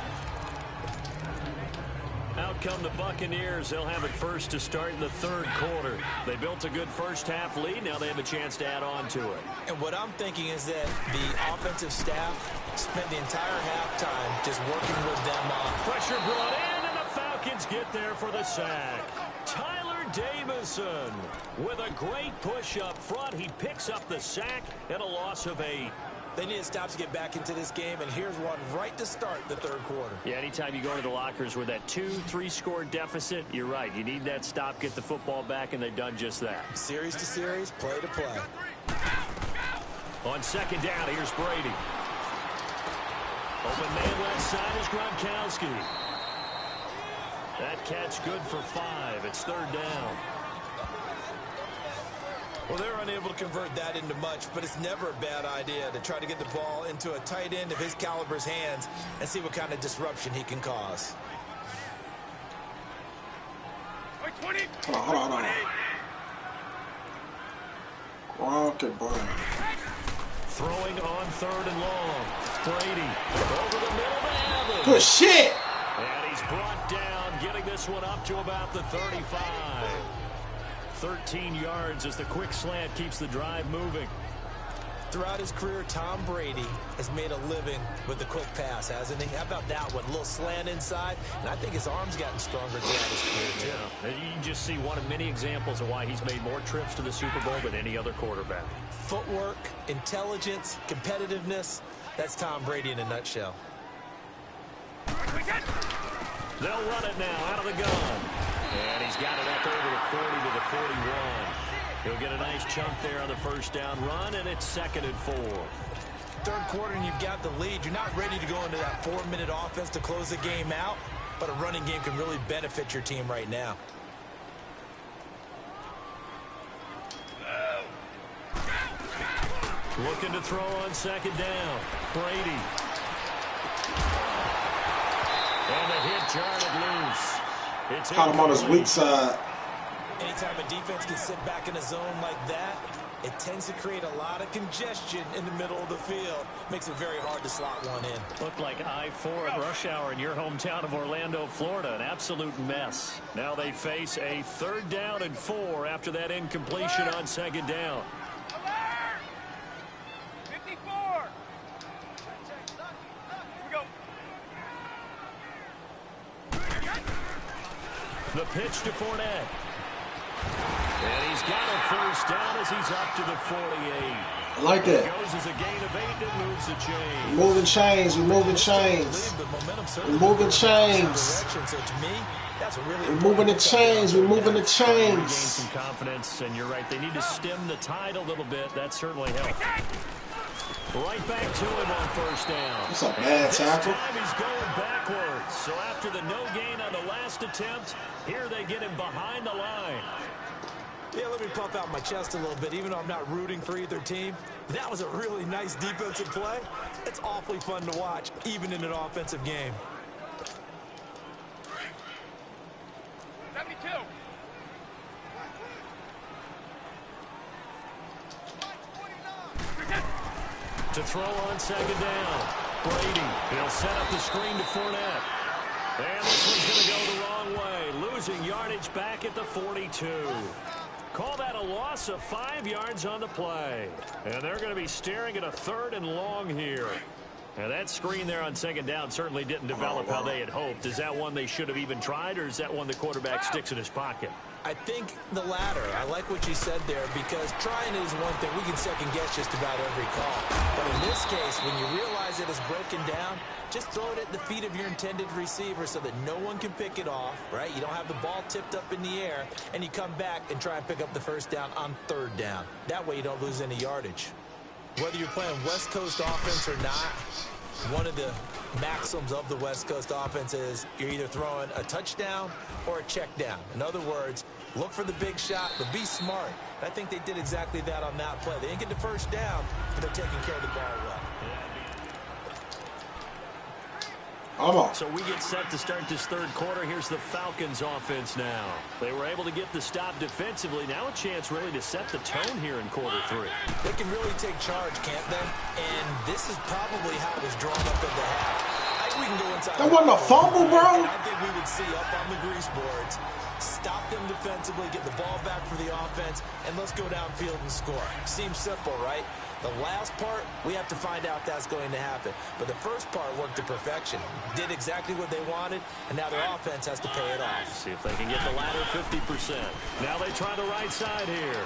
D: Out come the Buccaneers. They'll have it first to start in the third quarter. They built a good first-half lead. Now they have a chance to add on to it.
E: And what I'm thinking is that the offensive staff spent the entire halftime just working with them on.
D: Pressure brought in, and the Falcons get there for the sack. Tyler Davison with a great push up front. He picks up the sack and a loss of 8.
E: They need to stop to get back into this game, and here's one right to start the third quarter.
D: Yeah, anytime you go to the lockers with that 2-3 score deficit, you're right. You need that stop, get the football back, and they've done just that.
E: Series to series, play to play.
D: On second down, here's Brady. Open man left side is Gronkowski. That catch good for 5. It's third down.
E: Well, they're unable to convert that into much, but it's never a bad idea to try to get the ball into a tight end of his caliber's hands and see what kind of disruption he can cause.
G: Hold on. Gronk and Brown.
D: Throwing on third and long. Brady over the middle to Evans.
G: Good shit.
D: And he's brought down, getting this one up to about the 35. 13 yards as the quick slant keeps the drive moving.
E: Throughout his career, Tom Brady has made a living with the quick pass, hasn't he? How about that one? A little slant inside, and I think his arm's gotten stronger throughout his career, too.
D: Yeah. You can just see one of many examples of why he's made more trips to the Super Bowl than any other quarterback.
E: Footwork, intelligence, competitiveness, that's Tom Brady in a nutshell.
D: They'll run it now out of the gun. And he's got it up over the 40 to the 41. He'll get a nice chunk there on the first down run, and it's 2nd and 4.
E: Third quarter, and you've got the lead. You're not ready to go into that 4-minute offense to close the game out, but a running game can really benefit your team right now.
D: Looking to throw on second down. Brady. And the hit jarred loose. It's
G: Caught him on his weak side.
E: Anytime a defense can sit back in a zone like that, it tends to create a lot of congestion in the middle of the field. Makes it very hard to slot one in.
D: Looked like I-4 at rush hour in your hometown of Orlando, Florida. An absolute mess. Now they face a 3rd down and 4 after that incompletion on second down.
H: 54. Here we go.
D: The pitch to Fournette. And he's got a first down as he's up to the 48.
G: I like that.
D: Goes as a gain of 8 and moves the chain.
G: We're moving chains. We're moving chains. We're moving chains.
E: So to me, that's a really
G: We're moving the chains. We're moving the
D: Regain
G: chains.
D: some confidence, and you're right. They need to stem the tide a little bit. That certainly helps. Right back to him on first down.
G: That's a bad tackle.
D: This time he's going backwards. So after the no gain on the last attempt, here they get him behind the line.
E: Yeah, let me puff out my chest a little bit. Even though I'm not rooting for either team, that was a really nice defensive play. It's awfully fun to watch, even in an offensive game.
H: 72.
D: To throw on second down. Brady, he'll set up the screen to Fournette. And this one's going to go the wrong way. Losing yardage back at the 42. Call that a loss of 5 yards on the play. And they're going to be staring at a 3rd and long here. And that screen there on second down certainly didn't develop how they had hoped. Is that one they should have even tried, or is that one the quarterback sticks in his pocket?
E: I think the latter. I like what you said there, because trying is one thing. We can second guess just about every call. But in this case, when you realize it is broken down, just throw it at the feet of your intended receiver so that no one can pick it off, right? You don't have the ball tipped up in the air, and you come back and try and pick up the first down on 3rd down. That way you don't lose any yardage. Whether you're playing West Coast offense or not, one of the maxims of the West Coast offense is you're either throwing a touchdown or a check down. In other words, look for the big shot, but be smart. I think they did exactly that on that play. They didn't get the first down, but they're taking care of the ball well.
D: So we get set to start this third quarter. Here's the Falcons offense now. They were able to get the stop defensively. Now a chance really to set the tone here in quarter three.
E: They can really take charge, can't they? And this is probably how it was drawn up in the half. I think we can go inside.
G: That wasn't a fumble, bro.
E: And I think we would see up on the grease boards, stop them defensively, get the ball back for the offense, and let's go downfield and score. Seems simple, right? The last part, we have to find out that's going to happen. But the first part worked to perfection. Did exactly what they wanted, and now their offense has to pay it off.
D: See if they can get the latter 50%. Now they try the right side here.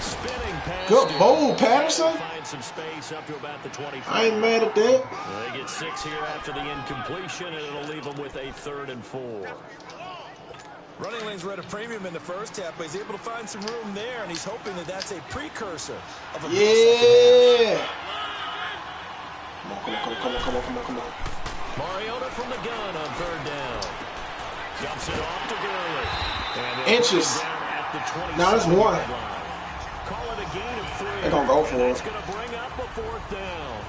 D: Spinning pass.
G: Good bowl, Patterson.
D: Find some space up to about the 25.
G: I ain't mad at that.
D: They get 6 here after the incompletion, and it'll leave them with a 3rd and 4.
E: Running lanes were at a premium in the first half, but he's able to find some room there, and he's hoping that that's a precursor of a
G: yeah. Come on.
D: Mariota from the gun on 3rd down. Jumps it off to Gurley.
G: Inches. Now it's 1.
D: Call it a gain of 3.
G: They're going to go for it.
D: It's going to bring up a 4th down.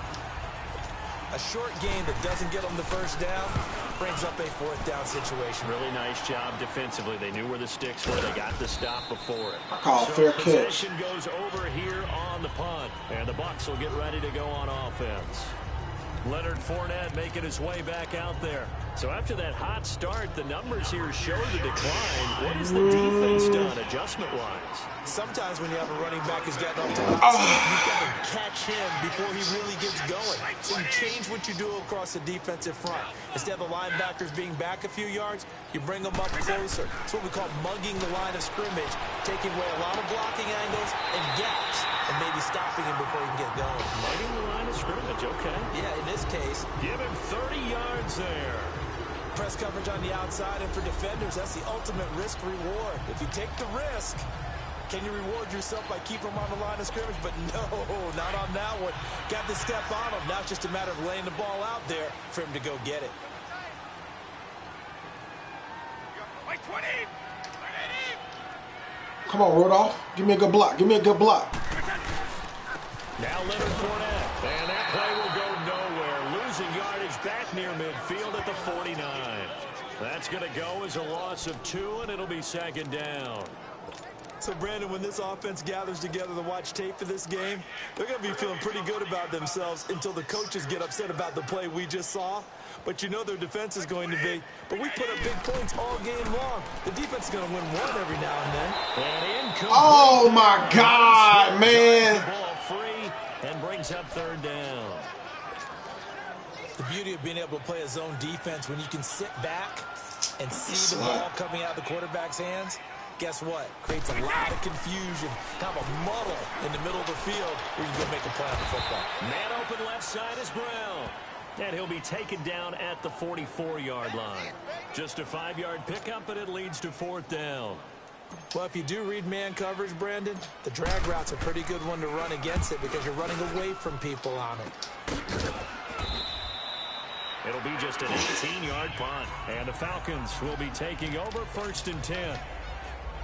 E: A short gain that doesn't get them the first down brings up a 4th down situation.
D: Really nice job defensively. They knew where the sticks were. They got the stop before it.
G: I call fair catch.
D: Possession goes over here on the punt. And the Bucs will get ready to go on offense. Leonard Fournette making his way back out there. So after that hot start, the numbers here show the decline. What has the defense done adjustment-wise?
E: Sometimes when you have a running back who's gotten off to a hot start, you've got to catch him before he really gets going. So you change what you do across the defensive front. Instead of the linebackers being back a few yards, you bring them up closer. It's what we call mugging the line of scrimmage, taking away a lot of blocking angles and gaps, and maybe stopping him before he can get going.
D: Mugging the line of scrimmage, okay.
E: Yeah, in this case,
D: give him 30 yards there.
E: Press coverage on the outside, and for defenders, that's the ultimate risk-reward. If you take the risk, can you reward yourself by keeping them on the line of scrimmage? But no, not on that one. Got to step on him. Now it's just a matter of laying the ball out there for him to go get it.
G: Come on, Rudolph. Give me a good block.
D: Now Leonard Fournette. And that play will go nowhere. Losing yardage back near midfield at the 49. That's going to go as a loss of 2, and it'll be 2nd down.
E: So, Brandon, when this offense gathers together to watch tape for this game, they're going to be feeling pretty good about themselves until the coaches get upset about the play we just saw. But you know their defense is going to be. But we put up big points all game long. The defense is going to win one every now and then.
G: Oh, my God, man.
D: Ball free and brings up 3rd down.
E: The beauty of being able to play a zone defense when you can sit back and see the ball coming out of the quarterback's hands. Guess what? Creates a lot of confusion, kind of a muddle in the middle of the field where you can make a play on the football.
D: Man open left side is Brown. And he'll be taken down at the 44-yard line. Just a 5-yard pickup, and it leads to 4th down.
E: Well, if you do read man coverage, Brandon, the drag route's a pretty good one to run against it because you're running away from people on it.
D: It'll be just an 18-yard punt. And the Falcons will be taking over 1st and 10.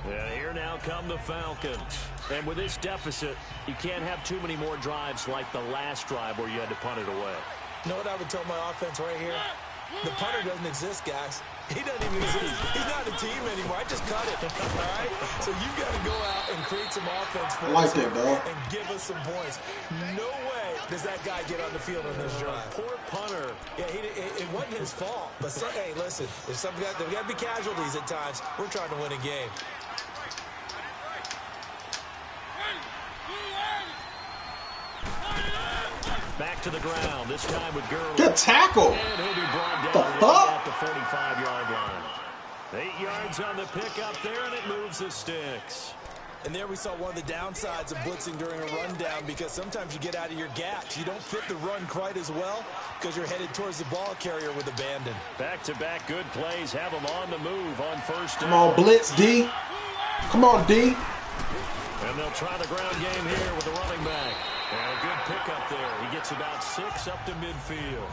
D: And here now come the Falcons. And with this deficit, you can't have too many more drives like the last drive where you had to punt it away.
E: You know what I would tell my offense right here? The punter doesn't exist, guys. He doesn't even exist. He's not a team anymore. I just cut it. All right? So you've got to go out and create some offense for us and give us some points. No way does that guy get on the field on this drive.
D: Poor punter.
E: Yeah, it wasn't his fault. But hey, listen, there's got to be casualties at times. We're trying to win a game.
D: Back to the ground, this time with Gurley.
G: Good tackle.
D: And he'll be brought down at the 45-yard line. 8 yards on the pickup there, and it moves the sticks.
E: And there we saw one of the downsides of blitzing during a rundown because sometimes you get out of your gaps. You don't fit the run quite as well because you're headed towards the ball carrier with abandon.
D: Back-to-back good plays have them on the move on 1st down.
G: Come on, blitz, D. Come on, D.
D: And they'll try the ground game here with the running back. And a good pickup there. He gets about 6 up to midfield.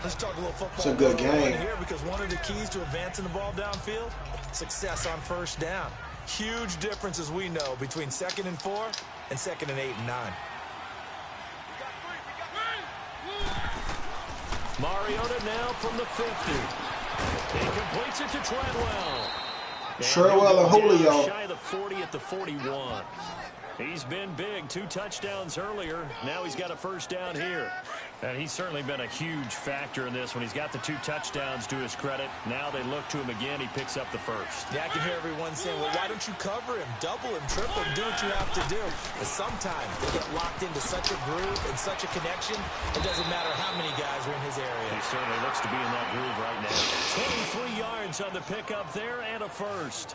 E: Let's talk a little football.
G: It's a good game
E: here because one of the keys to advancing the ball downfield, success on 1st down. Huge difference, as we know, between 2nd and 4 and 2nd and 8 and 9.
D: Mariota now from the 50. He completes it to Treadwell.
G: Treadwell and Julio.
D: Shy of the 40 at the 41. He's been big. 2 touchdowns earlier. Now he's got a first down here. And he's certainly been a huge factor in this when he's got the 2 touchdowns to his credit. Now they look to him again. He picks up the first.
E: Yeah, I can hear everyone saying, well, why don't you cover him? Double him, triple him, do what you have to do. But sometimes they get locked into such a groove and such a connection, it doesn't matter how many guys are in his area.
D: He certainly looks to be in that groove right now. 23 yards on the pickup there and a first.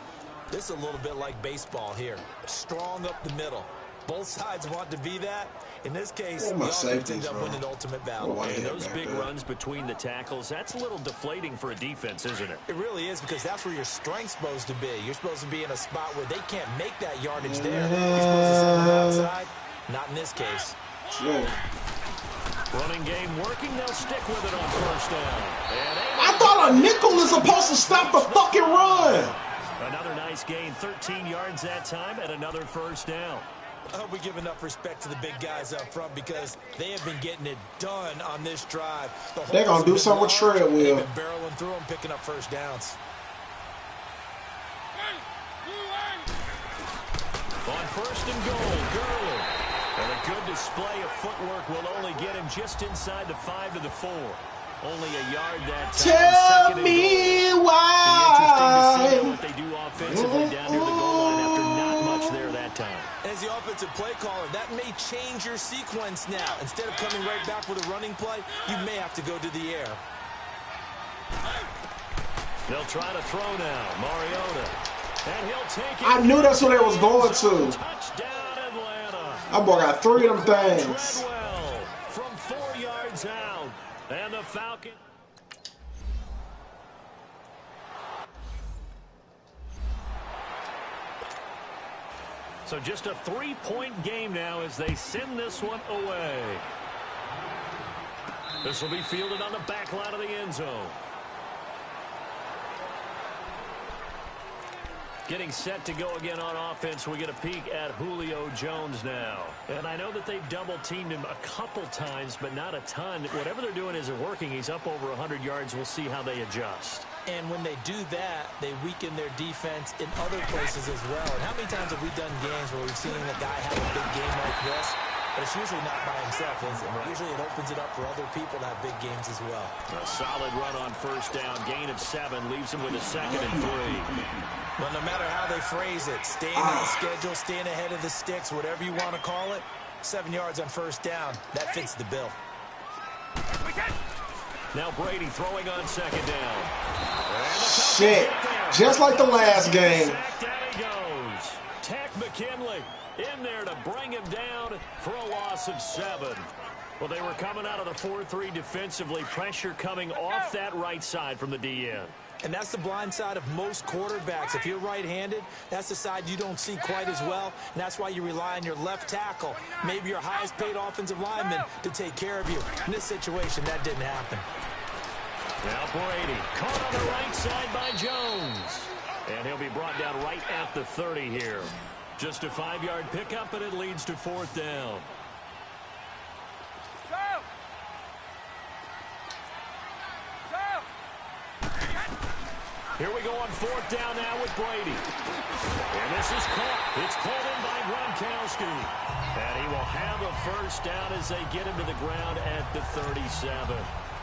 E: This is a little bit like baseball here. Strong up the middle. Both sides want to be that. In this case, the offense ends up winning the ultimate battle.
D: And those big runs between the tackles, that's a little deflating for a defense, isn't it?
E: It really is, because that's where your strength's supposed to be. You're supposed to be in a spot where they can't make that yardage there. You're supposed to send them outside. Not in this case.
D: Running game working. They'll stick with it on first down.
G: I thought a nickel is supposed to stop the fucking run.
D: Another nice gain, 13 yards that time, and another first down.
E: I hope we give enough respect to the big guys up front, because they have been getting it done on this drive.
G: They're going to do something with Treadwell.
E: They've been barreling through them, picking up first downs.
D: On first and goal, Gurley. And a good display of footwork will only get him just inside the 5 to the 4. Only a yard that time.
G: Tell me why.
D: Interesting to see what they do offensively down near the goal line after not much there that time.
E: As the offensive play caller, that may change your sequence now. Instead of coming right back with a running play, you may have to go to the air.
D: They'll try to throw now. Mariota. And he'll take it.
G: I knew that's what they was going to.
D: Touchdown, Atlanta.
G: That boy got 3 of them things.
D: Treadwell from 4 yards out. And the Falcons. So just a 3-point game now as they send this one away. This will be fielded on the back line of the end zone. Getting set to go again on offense. We get a peek at Julio Jones now. And I know that they've double-teamed him a couple times, but not a ton. Whatever they're doing isn't working. He's up over 100 yards. We'll see how they adjust.
E: And when they do that, they weaken their defense in other places as well. And how many times have we done games where we've seen a guy have a big game like this? But it's usually not by himself, is it? Usually it opens it up for other people to have big games as well.
D: A solid run on first down. Gain of 7 leaves him with a 2nd and 3.
E: Well, no matter how they phrase it, staying on the schedule, staying ahead of the sticks, whatever you want to call it, 7 yards on first down, that fits the bill.
D: Now Brady throwing on 2nd down.
G: Shit. Just like the last game.
D: Down he goes. Tack McKinley in there to bring him down for a loss of 7. Well, they were coming out of the 4-3 defensively. Pressure coming off that right side from the DN.
E: And that's the blind side of most quarterbacks. If you're right-handed, that's the side you don't see quite as well. And that's why you rely on your left tackle, maybe your highest-paid offensive lineman, to take care of you. In this situation, that didn't happen.
D: Now Brady caught on the right side by Jones. And he'll be brought down right at the 30 here. Just a 5-yard pickup, and it leads to 4th down. Here we go on 4th down now with Brady. And this is caught. It's called in by Gronkowski. And he will have a first down as they get him to the ground at the 37.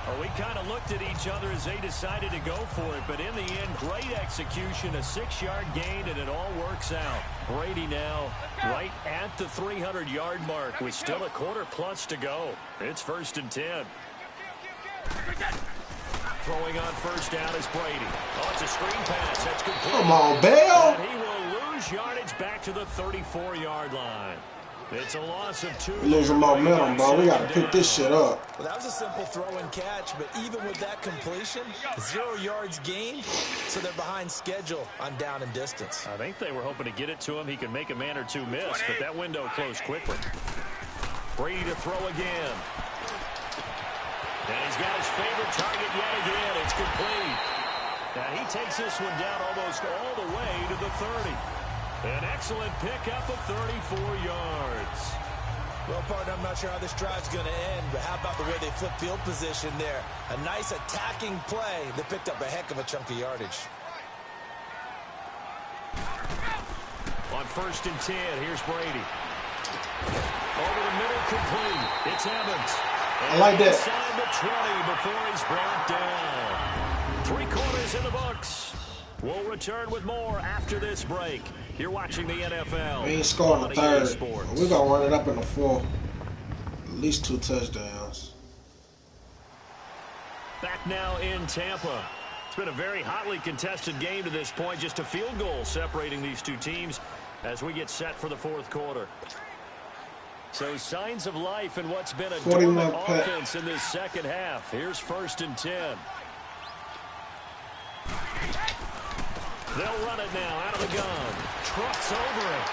D: Well, we kind of looked at each other as they decided to go for it, but in the end, great execution, a 6-yard gain, and it all works out. Brady now right at the 300-yard mark with still a quarter plus to go. It's 1st and 10. Throwing on first down is Brady. Oh, it's a screen pass. That's complete.
G: Come on, Bell.
D: And he will lose yardage back to the 34-yard line. It's a loss of 2.
G: We're losing momentum, bro. We got to pick this shit up.
E: Well, that was a simple throw and catch, but even with that completion, 0 yards gained, so they're behind schedule on down and distance.
D: I think they were hoping to get it to him. He could make a man or two miss, but that window closed quickly. Brady to throw again. And he's got his favorite target yet again. It's complete. Now he takes this one down almost all the way to the 30. An excellent pickup of 34 yards.
E: Well, partner, I'm not sure how this drive's going to end, but how about the way they flip field position there? A nice attacking play that picked up a heck of a chunk of yardage.
D: On 1st and 10, here's Brady. Over the middle, complete. It's Evans.
G: I like that.
D: Inside the 20 before he's brought down. 3 quarters in the books. We'll return with more after this break. You're watching the NFL.
G: We ain't scoring the third.
D: Sports.
G: We're going to run it up in the fourth. At least 2 touchdowns.
D: Back now in Tampa. It's been a very hotly contested game to this point. Just a field goal separating these two teams as we get set for the 4th quarter. So signs of life in what's been a dormant offense in this second half. Here's 1st and 10. They'll run it now out of the gun. Trucks over it.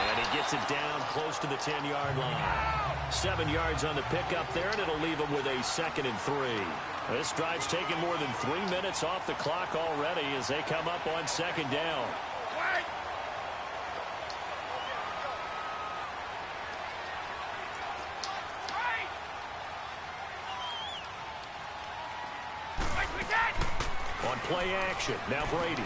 D: And he gets it down close to the 10-yard line. 7 yards on the pickup there, and it'll leave him with a 2nd and 3. This drive's taken more than 3 minutes off the clock already as they come up on 2nd down. On play action, now Brady.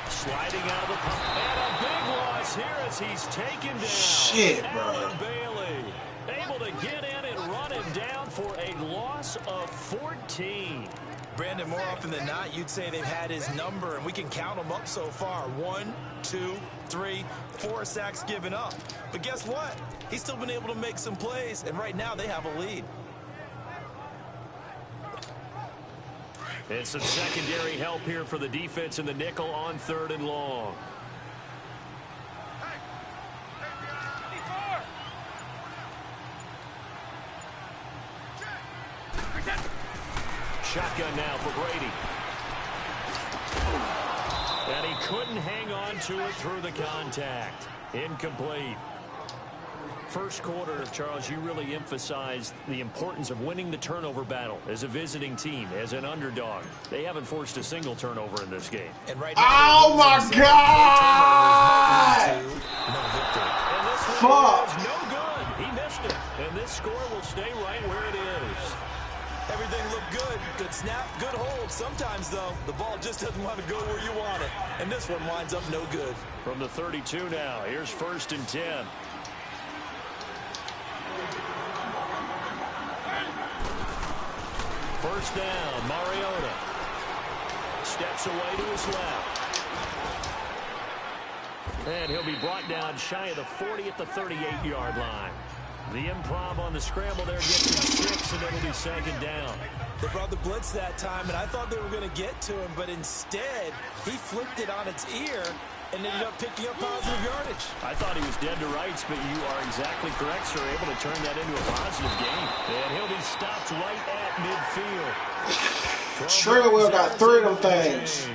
D: Sliding out of the pocket. And a big loss here as he's taken down.
G: Shit, bro.
D: Alan Bailey able to get in and run him down for a loss of 14.
E: Brandon, more often than not, you'd say they've had his number, and we can count them up so far. 1, 2, 3, 4 sacks given up. But guess what? He's still been able to make some plays, and right now they have a lead.
D: And some secondary help here for the defense in the nickel on 3rd and long. Shotgun now for Brady. And he couldn't hang on to it through the contact. Incomplete. 1st quarter, Charles, you really emphasized the importance of winning the turnover battle as a visiting team, as an underdog. They haven't forced a single turnover in this game.
E: And right now,
G: oh my God!
D: Fuck! No good. He missed it. And this score will stay right where it is.
E: Everything looked good. Good snap, good hold. Sometimes, though, the ball just doesn't want to go where you want it. And this one winds up no good.
D: From the 32 now, here's 1st and 10. First down, Mariota. Steps away to his left. And he'll be brought down shy of the 40 at the 38-yard line. The improv on the scramble there gets him 6, and it'll be 2nd down.
E: They brought the blitz that time, and I thought they were going to get to him, but instead, he flipped it on its ear and ended up picking up positive yardage.
D: I thought he was dead to rights, but you are exactly correct, sir. Able to turn that into a positive game. And he'll be stopped right at midfield.
G: Trillwell got 3 of them things.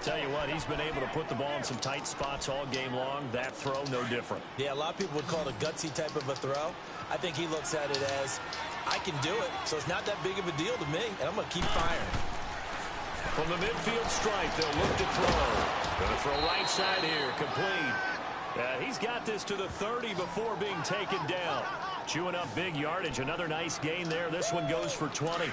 D: Tell you what, he's been able to put the ball in some tight spots all game long. That throw, no different.
E: Yeah, a lot of people would call it a gutsy type of a throw. I think he looks at it as, I can do it, so it's not that big of a deal to me, and I'm going to keep firing.
D: From the midfield stripe, they'll look to throw. Going to throw right side here, complete. He's got this to the 30 before being taken down. Chewing up big yardage, another nice gain there. This one goes for 20.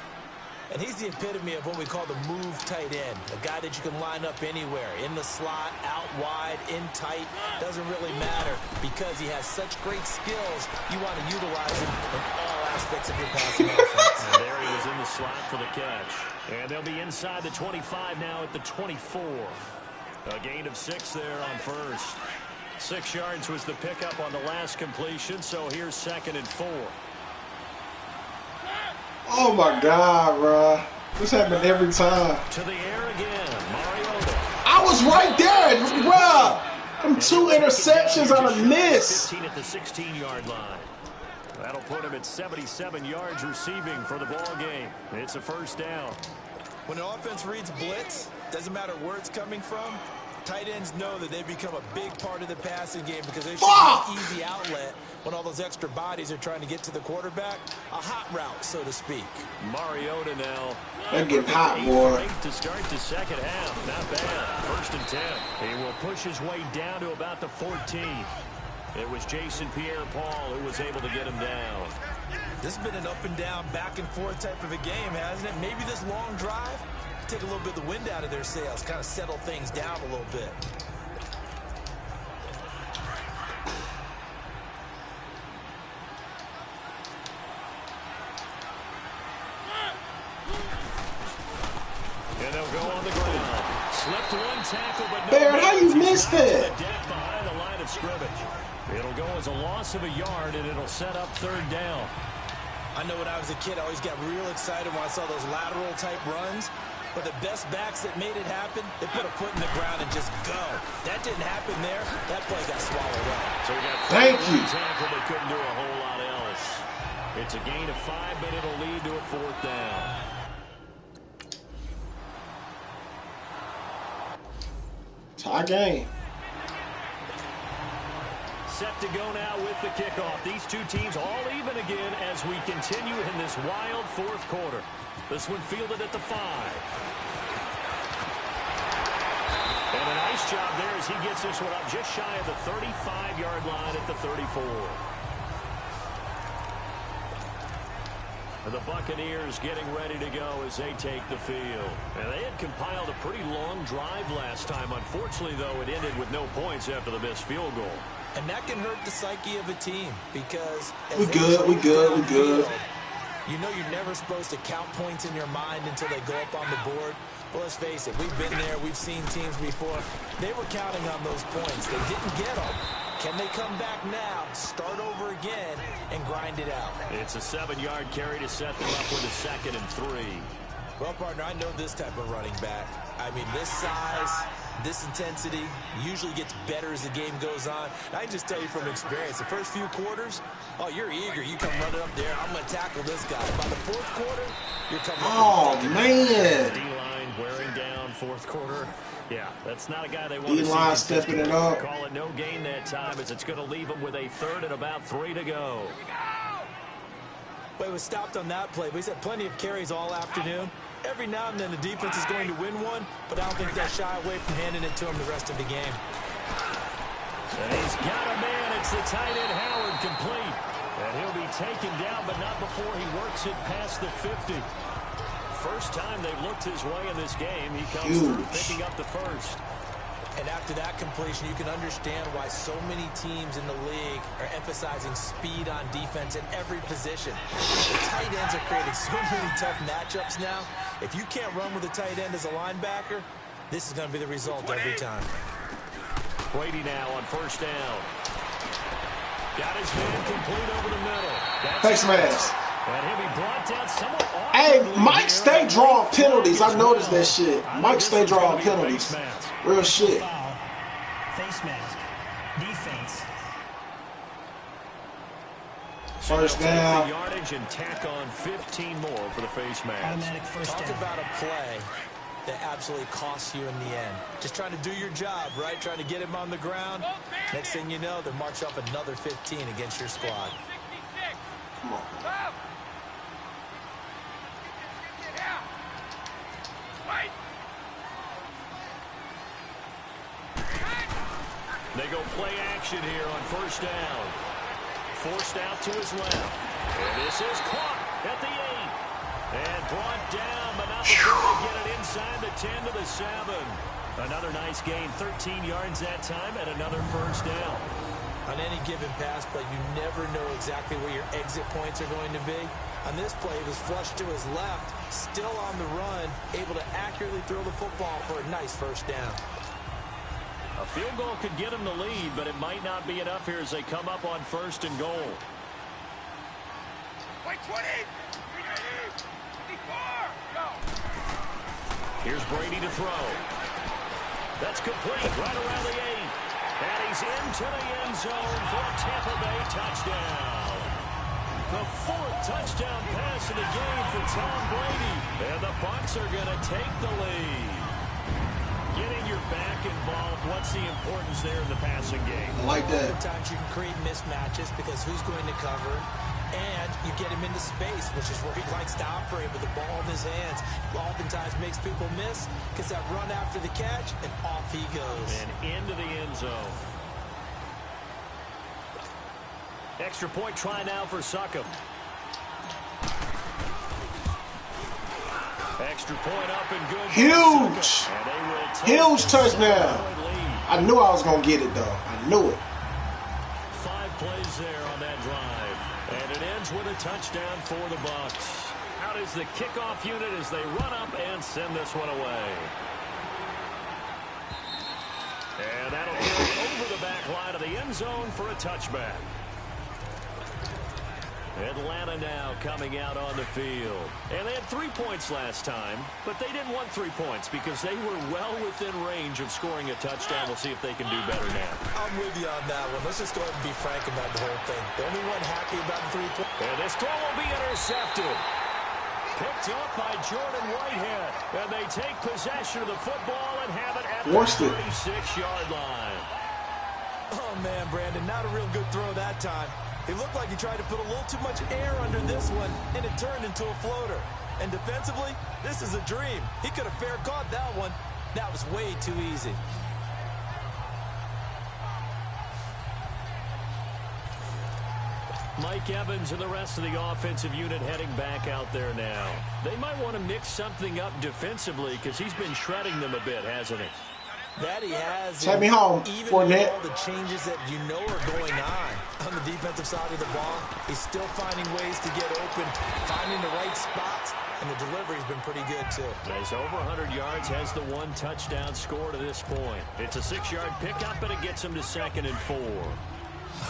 E: And he's the epitome of what we call the move tight end. A guy that you can line up anywhere. In the slot, out wide, in tight. Doesn't really matter because he has such great skills. You want to utilize him in all aspects of your passing offense.
D: And there he was in the slot for the catch. And they'll be inside the 25 now at the 24. A gain of 6 there on 1st. 6 yards was the pickup on the last completion, so here's 2nd and 4.
G: Oh my God, bro. This happened every time.
D: To the air again, Mariota.
G: I was right there, bro. Them 2 interceptions on a miss.
D: 15 at the 16-yard line. That'll put him at 77 yards receiving for the ball game. It's a 1st down.
E: When an offense reads blitz, doesn't matter where it's coming from, tight ends know that they become a big part of the passing game because they should be an easy outlet when all those extra bodies are trying to get to the quarterback. A hot route, so to speak.
D: Mariota now.
G: They're getting hot, boy.
D: To start the second half. Not bad. 1st and 10. He will push his way down to about the 14. It was Jason Pierre-Paul who was able to get him down.
E: This has been an up and down, back and forth type of a game, hasn't it? Maybe this long drive take a little bit of the wind out of their sails, kind of settle things down a little bit.
D: And they'll go on the ground. Slipped one tackle, but no.
G: Barrett, how you missed it?
D: Behind the line of scrimmage. It'll go as a loss of a yard, and it'll set up third down.
E: I know when I was a kid, I always got real excited when I saw those lateral type runs. But the best backs that made it happen, they put a foot in the ground and just go. That didn't happen there. That play got swallowed up.
D: So we got
G: Thank you.
D: Tackle, but couldn't do a whole lot else. It's a gain of 5, but it'll lead to a fourth down.
G: Tie game.
D: Set to go now with the kickoff. These two teams all even again as we continue in this wild fourth quarter. This one fielded at the 5. And a nice job there as he gets this one up just shy of the 35-yard line at the 34. And the Buccaneers getting ready to go as they take the field. And they had compiled a pretty long drive last time. Unfortunately, though, it ended with no points after the missed field goal.
E: And that can hurt the psyche of a team because
G: We good.
E: You know you're never supposed to count points in your mind until they go up on the board. But let's face it, we've been there. We've seen teams before. They were counting on those points. They didn't get them. Can they come back now, start over again, and grind it out?
D: It's a 7-yard carry to set them up with a 2nd and 3.
E: Well, partner, I know this type of running back. I mean, this size, this intensity usually gets better as the game goes on. And I can just tell you from experience, the first few quarters, oh, you're eager. You come running up there. I'm going to tackle this guy. By the fourth quarter, you're coming up.
G: Oh, man.
D: D-line wearing down fourth quarter. Yeah, that's not a guy they want to see.
G: D-line stepping it up.
D: Call it no gain that time as it's going to leave them with a 3rd and about 3 to go.
E: Well, it was stopped on that play, but he's had plenty of carries all afternoon. Every now and then the defense is going to win one, but I don't think they'll shy away from handing it to him the rest of the game.
D: And he's got a man. It's the tight end Howard complete. And he'll be taken down, but not before he works it past the 50. First time they've looked his way in this game. He comes through picking up the first.
E: And after that completion, you can understand why so many teams in the league are emphasizing speed on defense at every position. The tight ends are creating so many tough matchups now. If you can't run with a tight end as a linebacker, this is going to be the result every time.
D: Brady now on first down. Got his man complete over the middle.
G: Face mask.
D: And he'll be brought down somewhat.
G: Hey, Mike stay drawing penalties. I noticed that shit. Mike stay drawing penalties. Real shit.
F: Face mask. Defense.
G: First down.
D: Yardage and tack on 15 more for the face mask.
F: Automatic first down.
E: Talk about a play that absolutely costs you in the end. Just trying to do your job, right? Trying to get him on the ground. Next thing you know, they're marching off another 15 against your squad.
G: Come on.
D: They go play action here on first down. Forced out to his left. And this is caught at the 8. And brought down, but not before they get it inside the 10 to the 7. Another nice gain, 13 yards that time, and another first down.
E: On any given pass play, you never know exactly where your exit points are going to be. On this play, he was flushed to his left, still on the run, able to accurately throw the football for a nice first down.
D: A field goal could get them the lead, but it might not be enough here as they come up on first and goal. Here's Brady to throw. That's complete right around the 8. And he's into the end zone for a Tampa Bay touchdown. The 4th touchdown pass of the game for Tom Brady. And the Bucs are going to take the lead. Getting your back involved, what's the importance there in the passing game?
G: I like that.
E: Sometimes you can create mismatches because who's going to cover, and you get him into space, which is where he likes to operate with the ball in his hands. Oftentimes makes people miss, gets that run after the catch, and off he goes.
D: And into the end zone. Extra point try now for Succop. Extra point up and good.
G: Huge. Huge touchdown. I knew I was going to get it, though. I knew it.
D: 5 plays there on that drive. And it ends with a touchdown for the Bucs. Out is the kickoff unit as they run up and send this one away. And that'll go over the back line of the end zone for a touchback. Atlanta now coming out on the field. And they had 3 points last time, but they didn't want 3 points because they were well within range of scoring a touchdown. We'll see if they can do better now.
E: I'm with you on that one. Let's just go ahead and be frank about the whole thing. The only one happy about the 3 points.
D: And this throw will be intercepted. Picked up by Jordan Whitehead. And they take possession of the football and have it at the 36-yard line.
E: Oh, man, Brandon, not a real good throw that time. It looked like he tried to put a little too much air under this one, and it turned into a floater. And defensively, this is a dream. He could have fair caught that one. That was way too easy.
D: Mike Evans and the rest of the offensive unit heading back out there now. They might want to mix something up defensively because he's been shredding them a bit, hasn't he?
E: That he has.
G: Take me home,
E: even
G: Fournette.
E: with all the changes that you know are going on the defensive side of the ball, he's still finding ways to get open, finding the right spots, and the delivery's been pretty good too.
D: He's over 100 yards, has the 1 touchdown score to this point. It's a 6-yard pickup, and it gets him to 2nd and 4.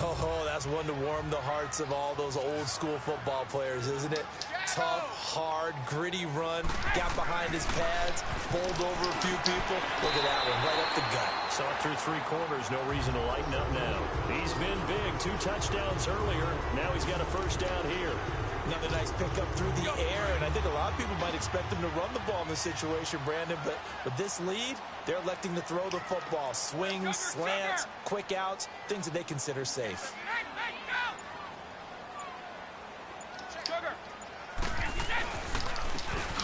E: Oh, that's one to warm the hearts of all those old-school football players, isn't it? Tough, hard, gritty run, got behind his pads, bowled over a few people. Look at that one, right up the gut.
D: Saw it through 3 quarters, no reason to lighten up now. He's been big, 2 touchdowns earlier. Now he's got a first down here.
E: Another nice pickup through the air, and I think a lot of people might expect him to run the ball in this situation, Brandon, but with this lead, they're electing to throw the football. Swings, slants, quick outs, things that they consider safe.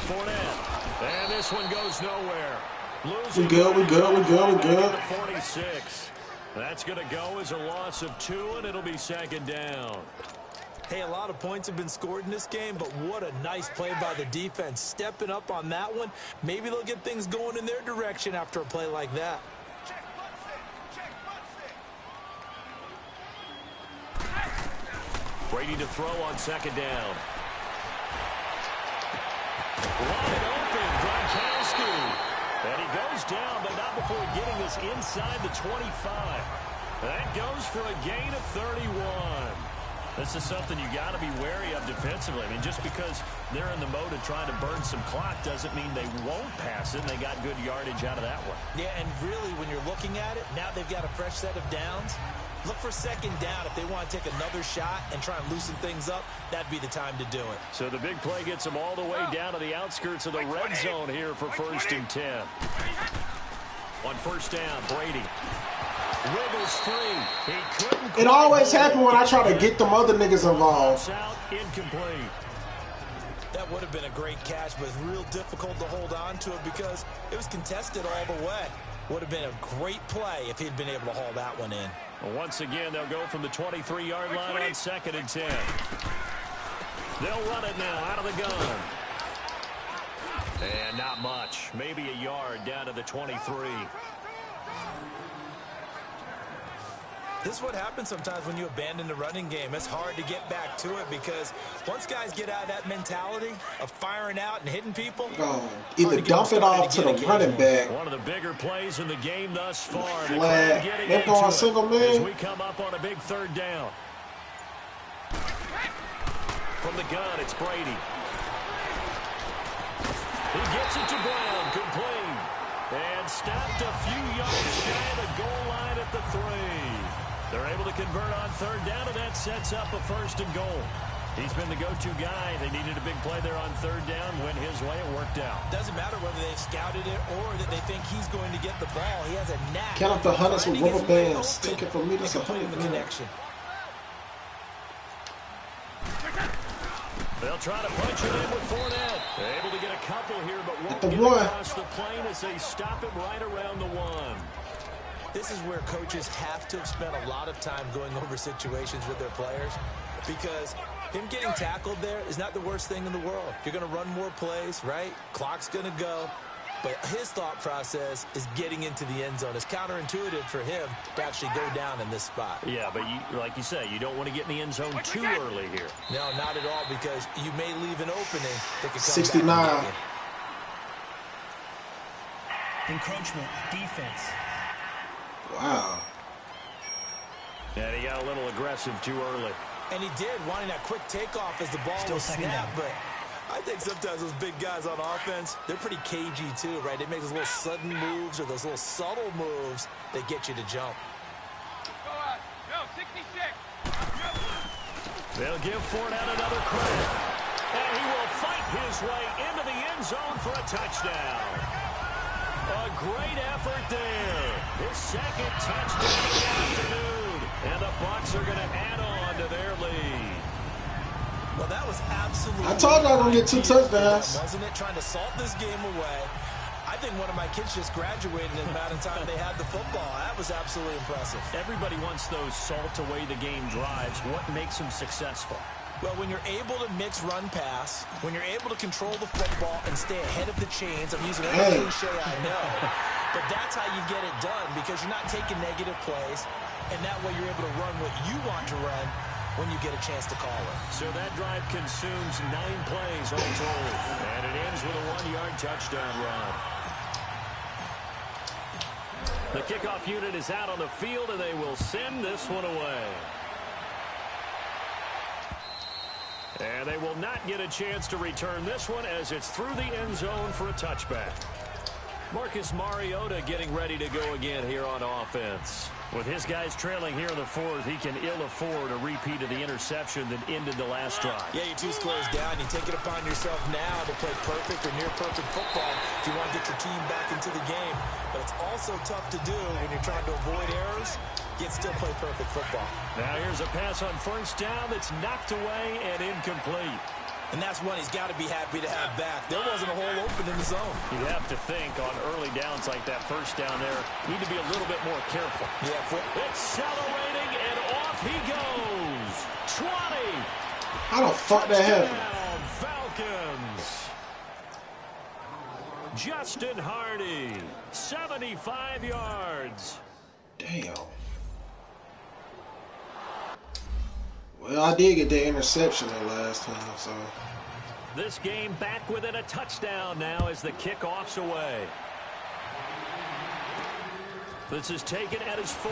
D: Fournette, and this one goes nowhere.
G: We good.
D: 46. That's going to go as a loss of 2, and it'll be 2nd down.
E: Hey, a lot of points have been scored in this game, but what a nice play by the defense. Stepping up on that one, maybe they'll get things going in their direction after a play like that.
D: Brady to throw on 2nd down. Wide open, Gronkowski. And he goes down, but not before getting this inside the 25. That goes for a gain of 31. This is something you got to be wary of defensively. I mean, just because they're in the mode of trying to burn some clock doesn't mean they won't pass it, and they got good yardage out of that one.
E: Yeah, and really, when you're looking at it, now they've got a fresh set of downs. Look for 2nd down. If they want to take another shot and try and loosen things up, that'd be the time to do it.
D: So the big play gets them all the way down to the outskirts of the red zone here for 1st and 10. On 1st down, Brady. Wiggles free. He couldn't.
G: It always happens when I try to get them other niggas involved.
D: Out, incomplete.
E: That would have been a great catch, but it's real difficult to hold on to it because it was contested all the way. Would have been a great play if he'd been able to haul that one in.
D: Well, once again, they'll go from the 23-yard line on 2nd and 10. They'll run it now out of the gun. And not much. Maybe a yard down to the 23.
E: This is what happens sometimes when you abandon the running game. It's hard to get back to it because once guys get out of that mentality of firing out and hitting people,
G: either dump it off to the running back.
D: One of the bigger plays in the game thus far.
G: Flag. They're going single man.
D: As we come up on a big 3rd down. From the gun, it's Brady. He gets it to Brown, complete. And stopped a few yards shy of the goal line at the 3. They're able to convert on 3rd down, and that sets up a 1st and goal. He's been the go-to guy. They needed a big play there on 3rd down. Went his way. It worked out.
E: Doesn't matter whether they've scouted it or that they think he's going to get the ball. He has a knack.
G: Count up the hundreds with rubber bands. Take it from me. That's 100.
E: The connection.
D: They'll try to punch it in with Fournette. They're able to get a couple here, but won't get
G: one
D: across the plane as they stop it right around the 1.
E: this is where coaches have to have spent a lot of time going over situations with their players, because him getting tackled there is not the worst thing in the world. You're going to run more plays, right? Clock's going to go. But his thought process is getting into the end zone. It's counterintuitive for him to actually go down in this spot.
D: Yeah, but like you say, you don't want to get in the end zone too early here.
E: No, not at all, because you may leave an opening that could come
G: 69.
E: back and get you.
F: Encroachment, defense.
G: Wow.
D: Yeah, he got a little aggressive too early.
E: And he did, wanting that quick takeoff as the ball
F: Still
E: was
F: second
E: snapped,
F: down.
E: but I think sometimes those big guys on offense, they're pretty cagey too, right? They make those little sudden moves or those little subtle moves that get you to jump.
H: No, 66.
D: They'll give Fournette another credit. And he will fight his way into the end zone for a touchdown. A great effort there. His second touchdown of the afternoon. And the Bucs are going to add on to their lead.
E: Well, that was absolutely...
G: I told you I was going to get 2 touchdowns.
E: Wasn't it? Trying to salt this game away. I think one of my kids just graduated in the amount of time they had the football. That was absolutely impressive.
D: Everybody wants those salt-away-the-game drives. What makes them successful?
E: Well, when you're able to mix run-pass, when you're able to control the football and stay ahead of the chains, I'm using every cliche I know, but that's how you get it done, because you're not taking negative plays, and that way you're able to run what you want to run when you get a chance to call it.
D: So that drive consumes 9 plays all told, and it ends with a 1-yard touchdown run. The kickoff unit is out on the field, and they will send this one away. And they will not get a chance to return this one as it's through the end zone for a touchback. Marcus Mariota getting ready to go again here on offense. With his guys trailing here in the 4th, he can ill afford a repeat of the interception that ended the last drive.
E: Yeah, your 2 scores down. You take it upon yourself now to play perfect or near-perfect football if you want to get your team back into the game. But it's also tough to do when you're trying to avoid errors, yet still play perfect football.
D: Now here's a pass on first down that's knocked away and incomplete.
E: And that's one he's got to be happy to have back. There wasn't a hole open in the zone.
D: You'd have to think on early downs like that first down there, need to be a little bit more careful.
E: Yeah,
D: accelerating, and off he goes. 20.
G: How the fuck that happened?
D: Falcons. Justin Hardy, 75 yards.
G: Damn. Well, I did get the interception that last time, so.
D: This game back within a touchdown now as the kickoff's away. This is taken at his 4.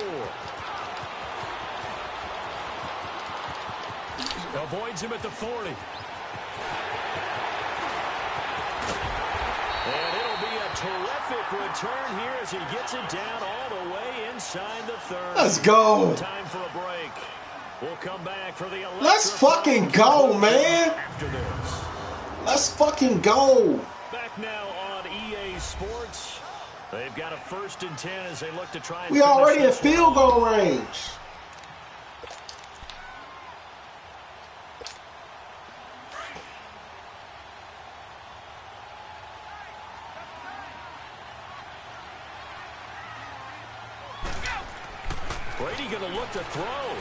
D: Avoids him at the 40. And it'll be a terrific return here as he gets it down all the way inside the 3rd.
G: Let's go.
D: Time for a break. We'll come back for the
G: Let's fucking go, man.
D: After this.
G: Let's fucking go.
D: Back now on EA Sports. They've got a 1st and 10 as they look to try and
G: We already in field goal range.
D: Brady going to look to throw.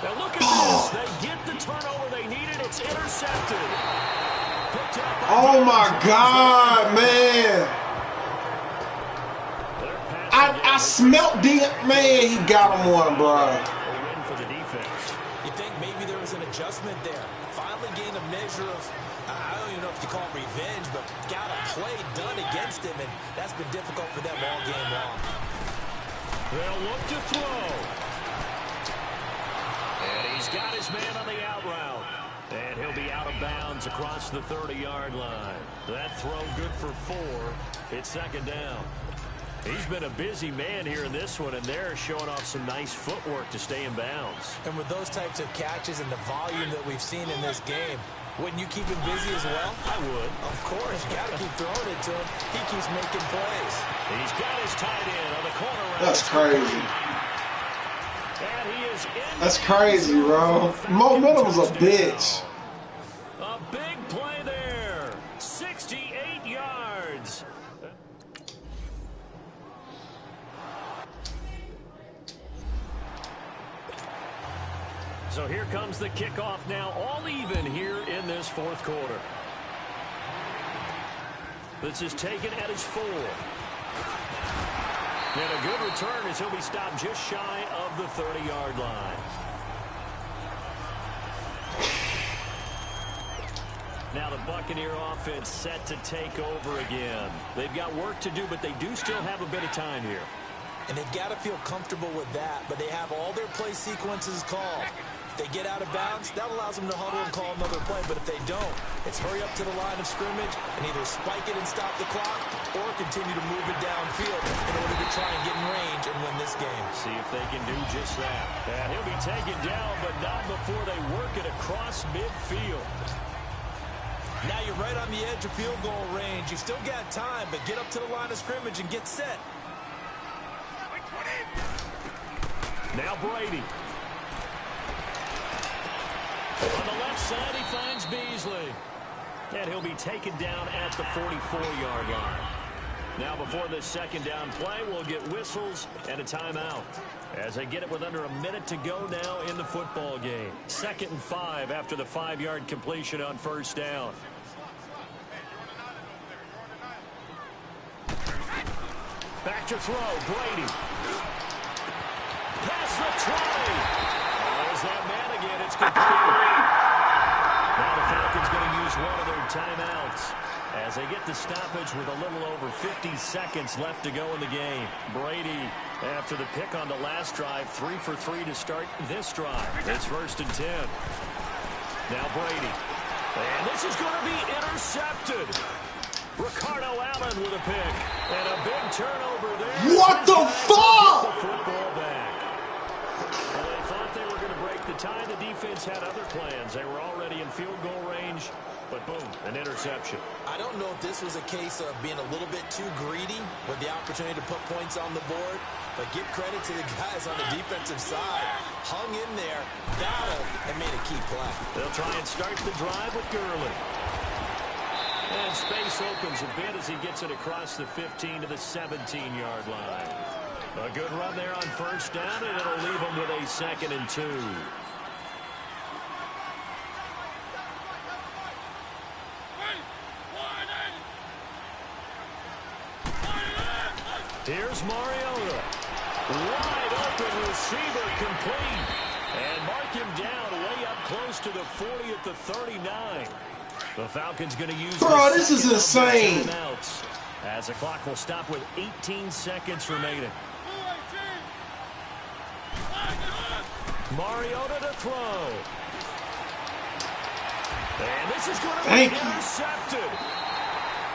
D: Now look at this. They get the turnover they needed. It's intercepted.
G: Oh my God, man. I smelt the man. He got him one, bro.
D: A win for the defense.
E: You think maybe there was an adjustment there. Finally gained a measure of, I don't even know if you call it revenge, but got a play done against him, and that's been difficult for them all game long.
D: They'll look to throw. And he's got his man on the out route. And he'll be out of bounds across the 30-yard line. That throw good for 4. It's 2nd down. He's been a busy man here in this one, and they're showing off some nice footwork to stay in bounds.
E: And with those types of catches and the volume that we've seen in this game, wouldn't you keep him busy as well?
D: I would.
E: Of course. You got to keep throwing it to him. He keeps making plays.
D: He's got his tight end on the corner.
G: That's crazy.
D: And he is in.
G: That's crazy, bro. Momentum's a bitch.
D: A big play there. 68 38 yards. So here comes the kickoff now, all even here in this fourth quarter. This is taken at his 4. And a good return as he'll be stopped just shy of the 30-yard line. Now the Buccaneer offense set to take over again. They've got work to do, but they do still have a bit of time here.
E: And they've got to feel comfortable with that, but they have all their play sequences called. If they get out of bounds, that allows them to huddle and call another play, but if they don't, it's hurry up to the line of scrimmage and either spike it and stop the clock or continue to move it downfield in order to try and get in range and win this game.
D: See if they can do just that. And he'll be taken down, but not before they work it across midfield.
E: Now you're right on the edge of field goal range. You've still got time, but get up to the line of scrimmage and get set.
D: Now Brady. On the left side, he finds Beasley. And he'll be taken down at the 44-yard line. Now before this second down play, we'll get whistles and a timeout. As they get it with under a minute to go now in the football game. 2nd and 5 after the 5-yard completion on first down. Back to throw, Brady. Past the 20. There's that man again. It's complete. Now the Falcons going to use one of their timeouts as they get the stoppage with a little over 50 seconds left to go in the game. Brady, after the pick on the last drive, 3 for 3 to start this drive. It's 1st and 10. Now Brady. And this is going to be intercepted. Ricardo Allen with a pick. And a big turnover there.
G: What the fuck?
D: The football back. Well, they thought they were going to break the tie. The defense had other plans. They were already in field goal range. But boom, an interception.
E: I don't know if this was a case of being a little bit too greedy with the opportunity to put points on the board. But give credit to the guys on the defensive side. Hung in there, battled, and made a key play.
D: They'll try and start the drive with Gurley. And space opens a bit as he gets it across the 15 to the 17-yard line. A good run there on first down, and it'll leave him with a 2nd and 2. Here's Mariota. Wide open receiver complete. And mark him down way up close to the 40 at the 39. The Falcons going to use...
G: Bro, this is insane.
D: As the clock will stop with 18 seconds remaining. Mariota to throw. And this is going to be intercepted.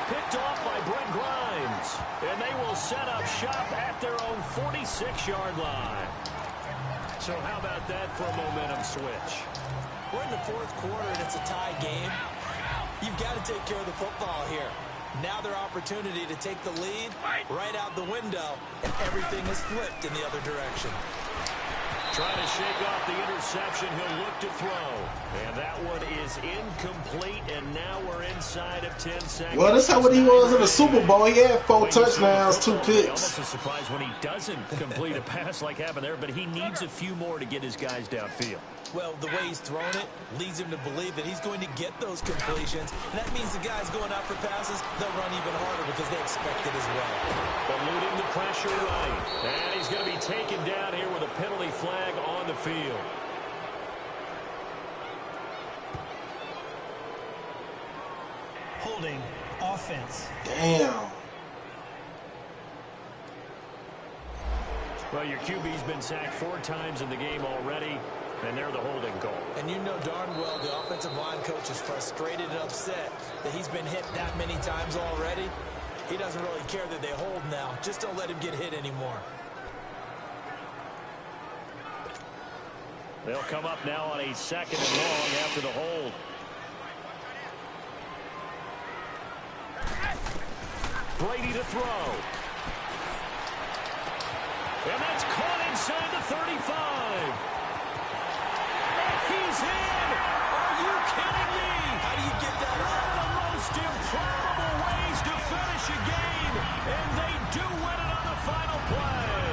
D: Picked off by Brent Grimes. And they will set up shop at their own 46-yard line. So how about that for a momentum switch?
E: We're in the fourth quarter and it's a tie game. You've got to take care of the football here. Now their opportunity to take the lead right out the window, and everything is flipped in the other direction.
D: Trying to shake off the interception. He'll look to throw. And that one is incomplete, and now we're inside of 10 seconds.
G: Well, that's how he was in the Super Bowl. He had 4 touchdowns, 2 picks.
D: Almost a surprise when he doesn't complete a pass like happened there, but he needs a few more to get his guys downfield.
E: Well, the way he's thrown it leads him to believe that he's going to get those completions. And that means the guys going out for passes, they'll run even harder because they expect it as well.
D: Eluding the pressure right. And he's going to be taken down here with a penalty flag on the field.
F: Holding offense.
G: Damn.
D: Well, your QB's been sacked 4 times in the game already, and they're the holding call.
E: And you know darn well the offensive line coach is frustrated and upset that he's been hit that many times already. He doesn't really care that they hold now. Just don't let him get hit anymore.
D: They'll come up now on a 2nd and long after the hold. Brady to throw. And that's caught inside the 35. He's in. Are you kidding me?
E: How do you get that out?
D: The most improbable way finish a game, and they do win it on the final play.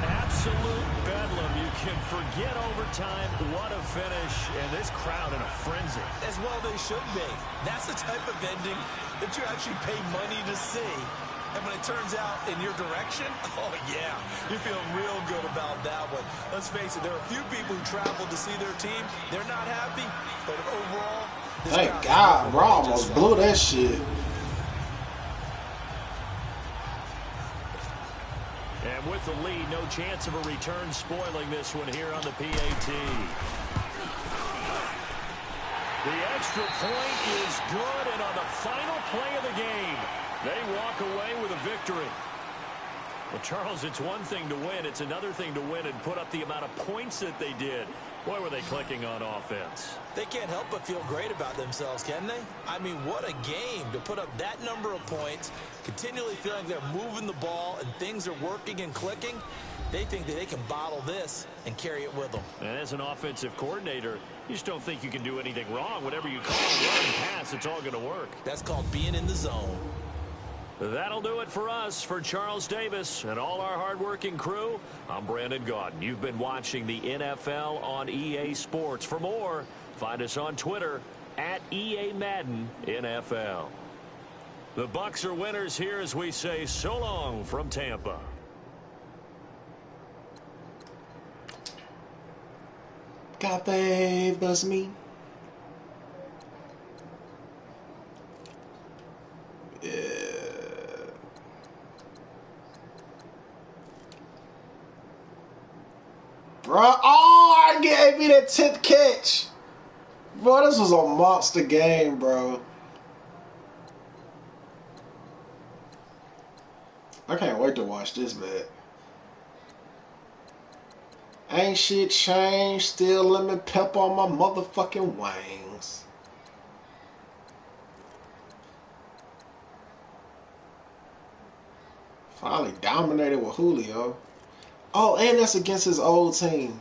D: Absolute bedlam. You can forget overtime. What a finish. And this crowd in a frenzy.
E: As well they should be. That's the type of ending that you actually pay money to see. And when it turns out in your direction, oh, yeah, you feel real good about that one. Let's face it, there are a few people who travel to see their team. They're not happy, but overall, this
G: thank God, bro. I almost blew that shit.
D: And with the lead, no chance of a return spoiling this one here on the PAT. The extra point is good, and on the final play of the game, they walk away with a victory. Well, Charles, it's one thing to win. It's another thing to win and put up the amount of points that they did. Boy, were they clicking on offense.
E: They can't help but feel great about themselves, can they? I mean, what a game to put up that number of points, continually feeling they're moving the ball and things are working and clicking. They think that they can bottle this and carry it with them.
D: And as an offensive coordinator, you just don't think you can do anything wrong. Whatever you call it, run and pass, it's all going to work.
E: That's called being in the zone.
D: That'll do it for us. For Charles Davis and all our hardworking crew, I'm Brandon Gaudin. You've been watching the NFL on EA Sports. For more, find us on Twitter at EA Madden NFL. The Bucs are winners here as we say so long from Tampa.
G: God favors me. Yeah. Bro, oh, I gave me that 10th catch. Bro, this was a monster game, bro. I can't wait to watch this, man. Ain't shit changed. Still lemon pepper on my motherfucking wings. Finally dominated with Julio. Oh, and that's against his old team.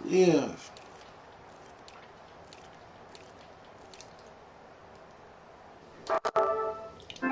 G: Yeah.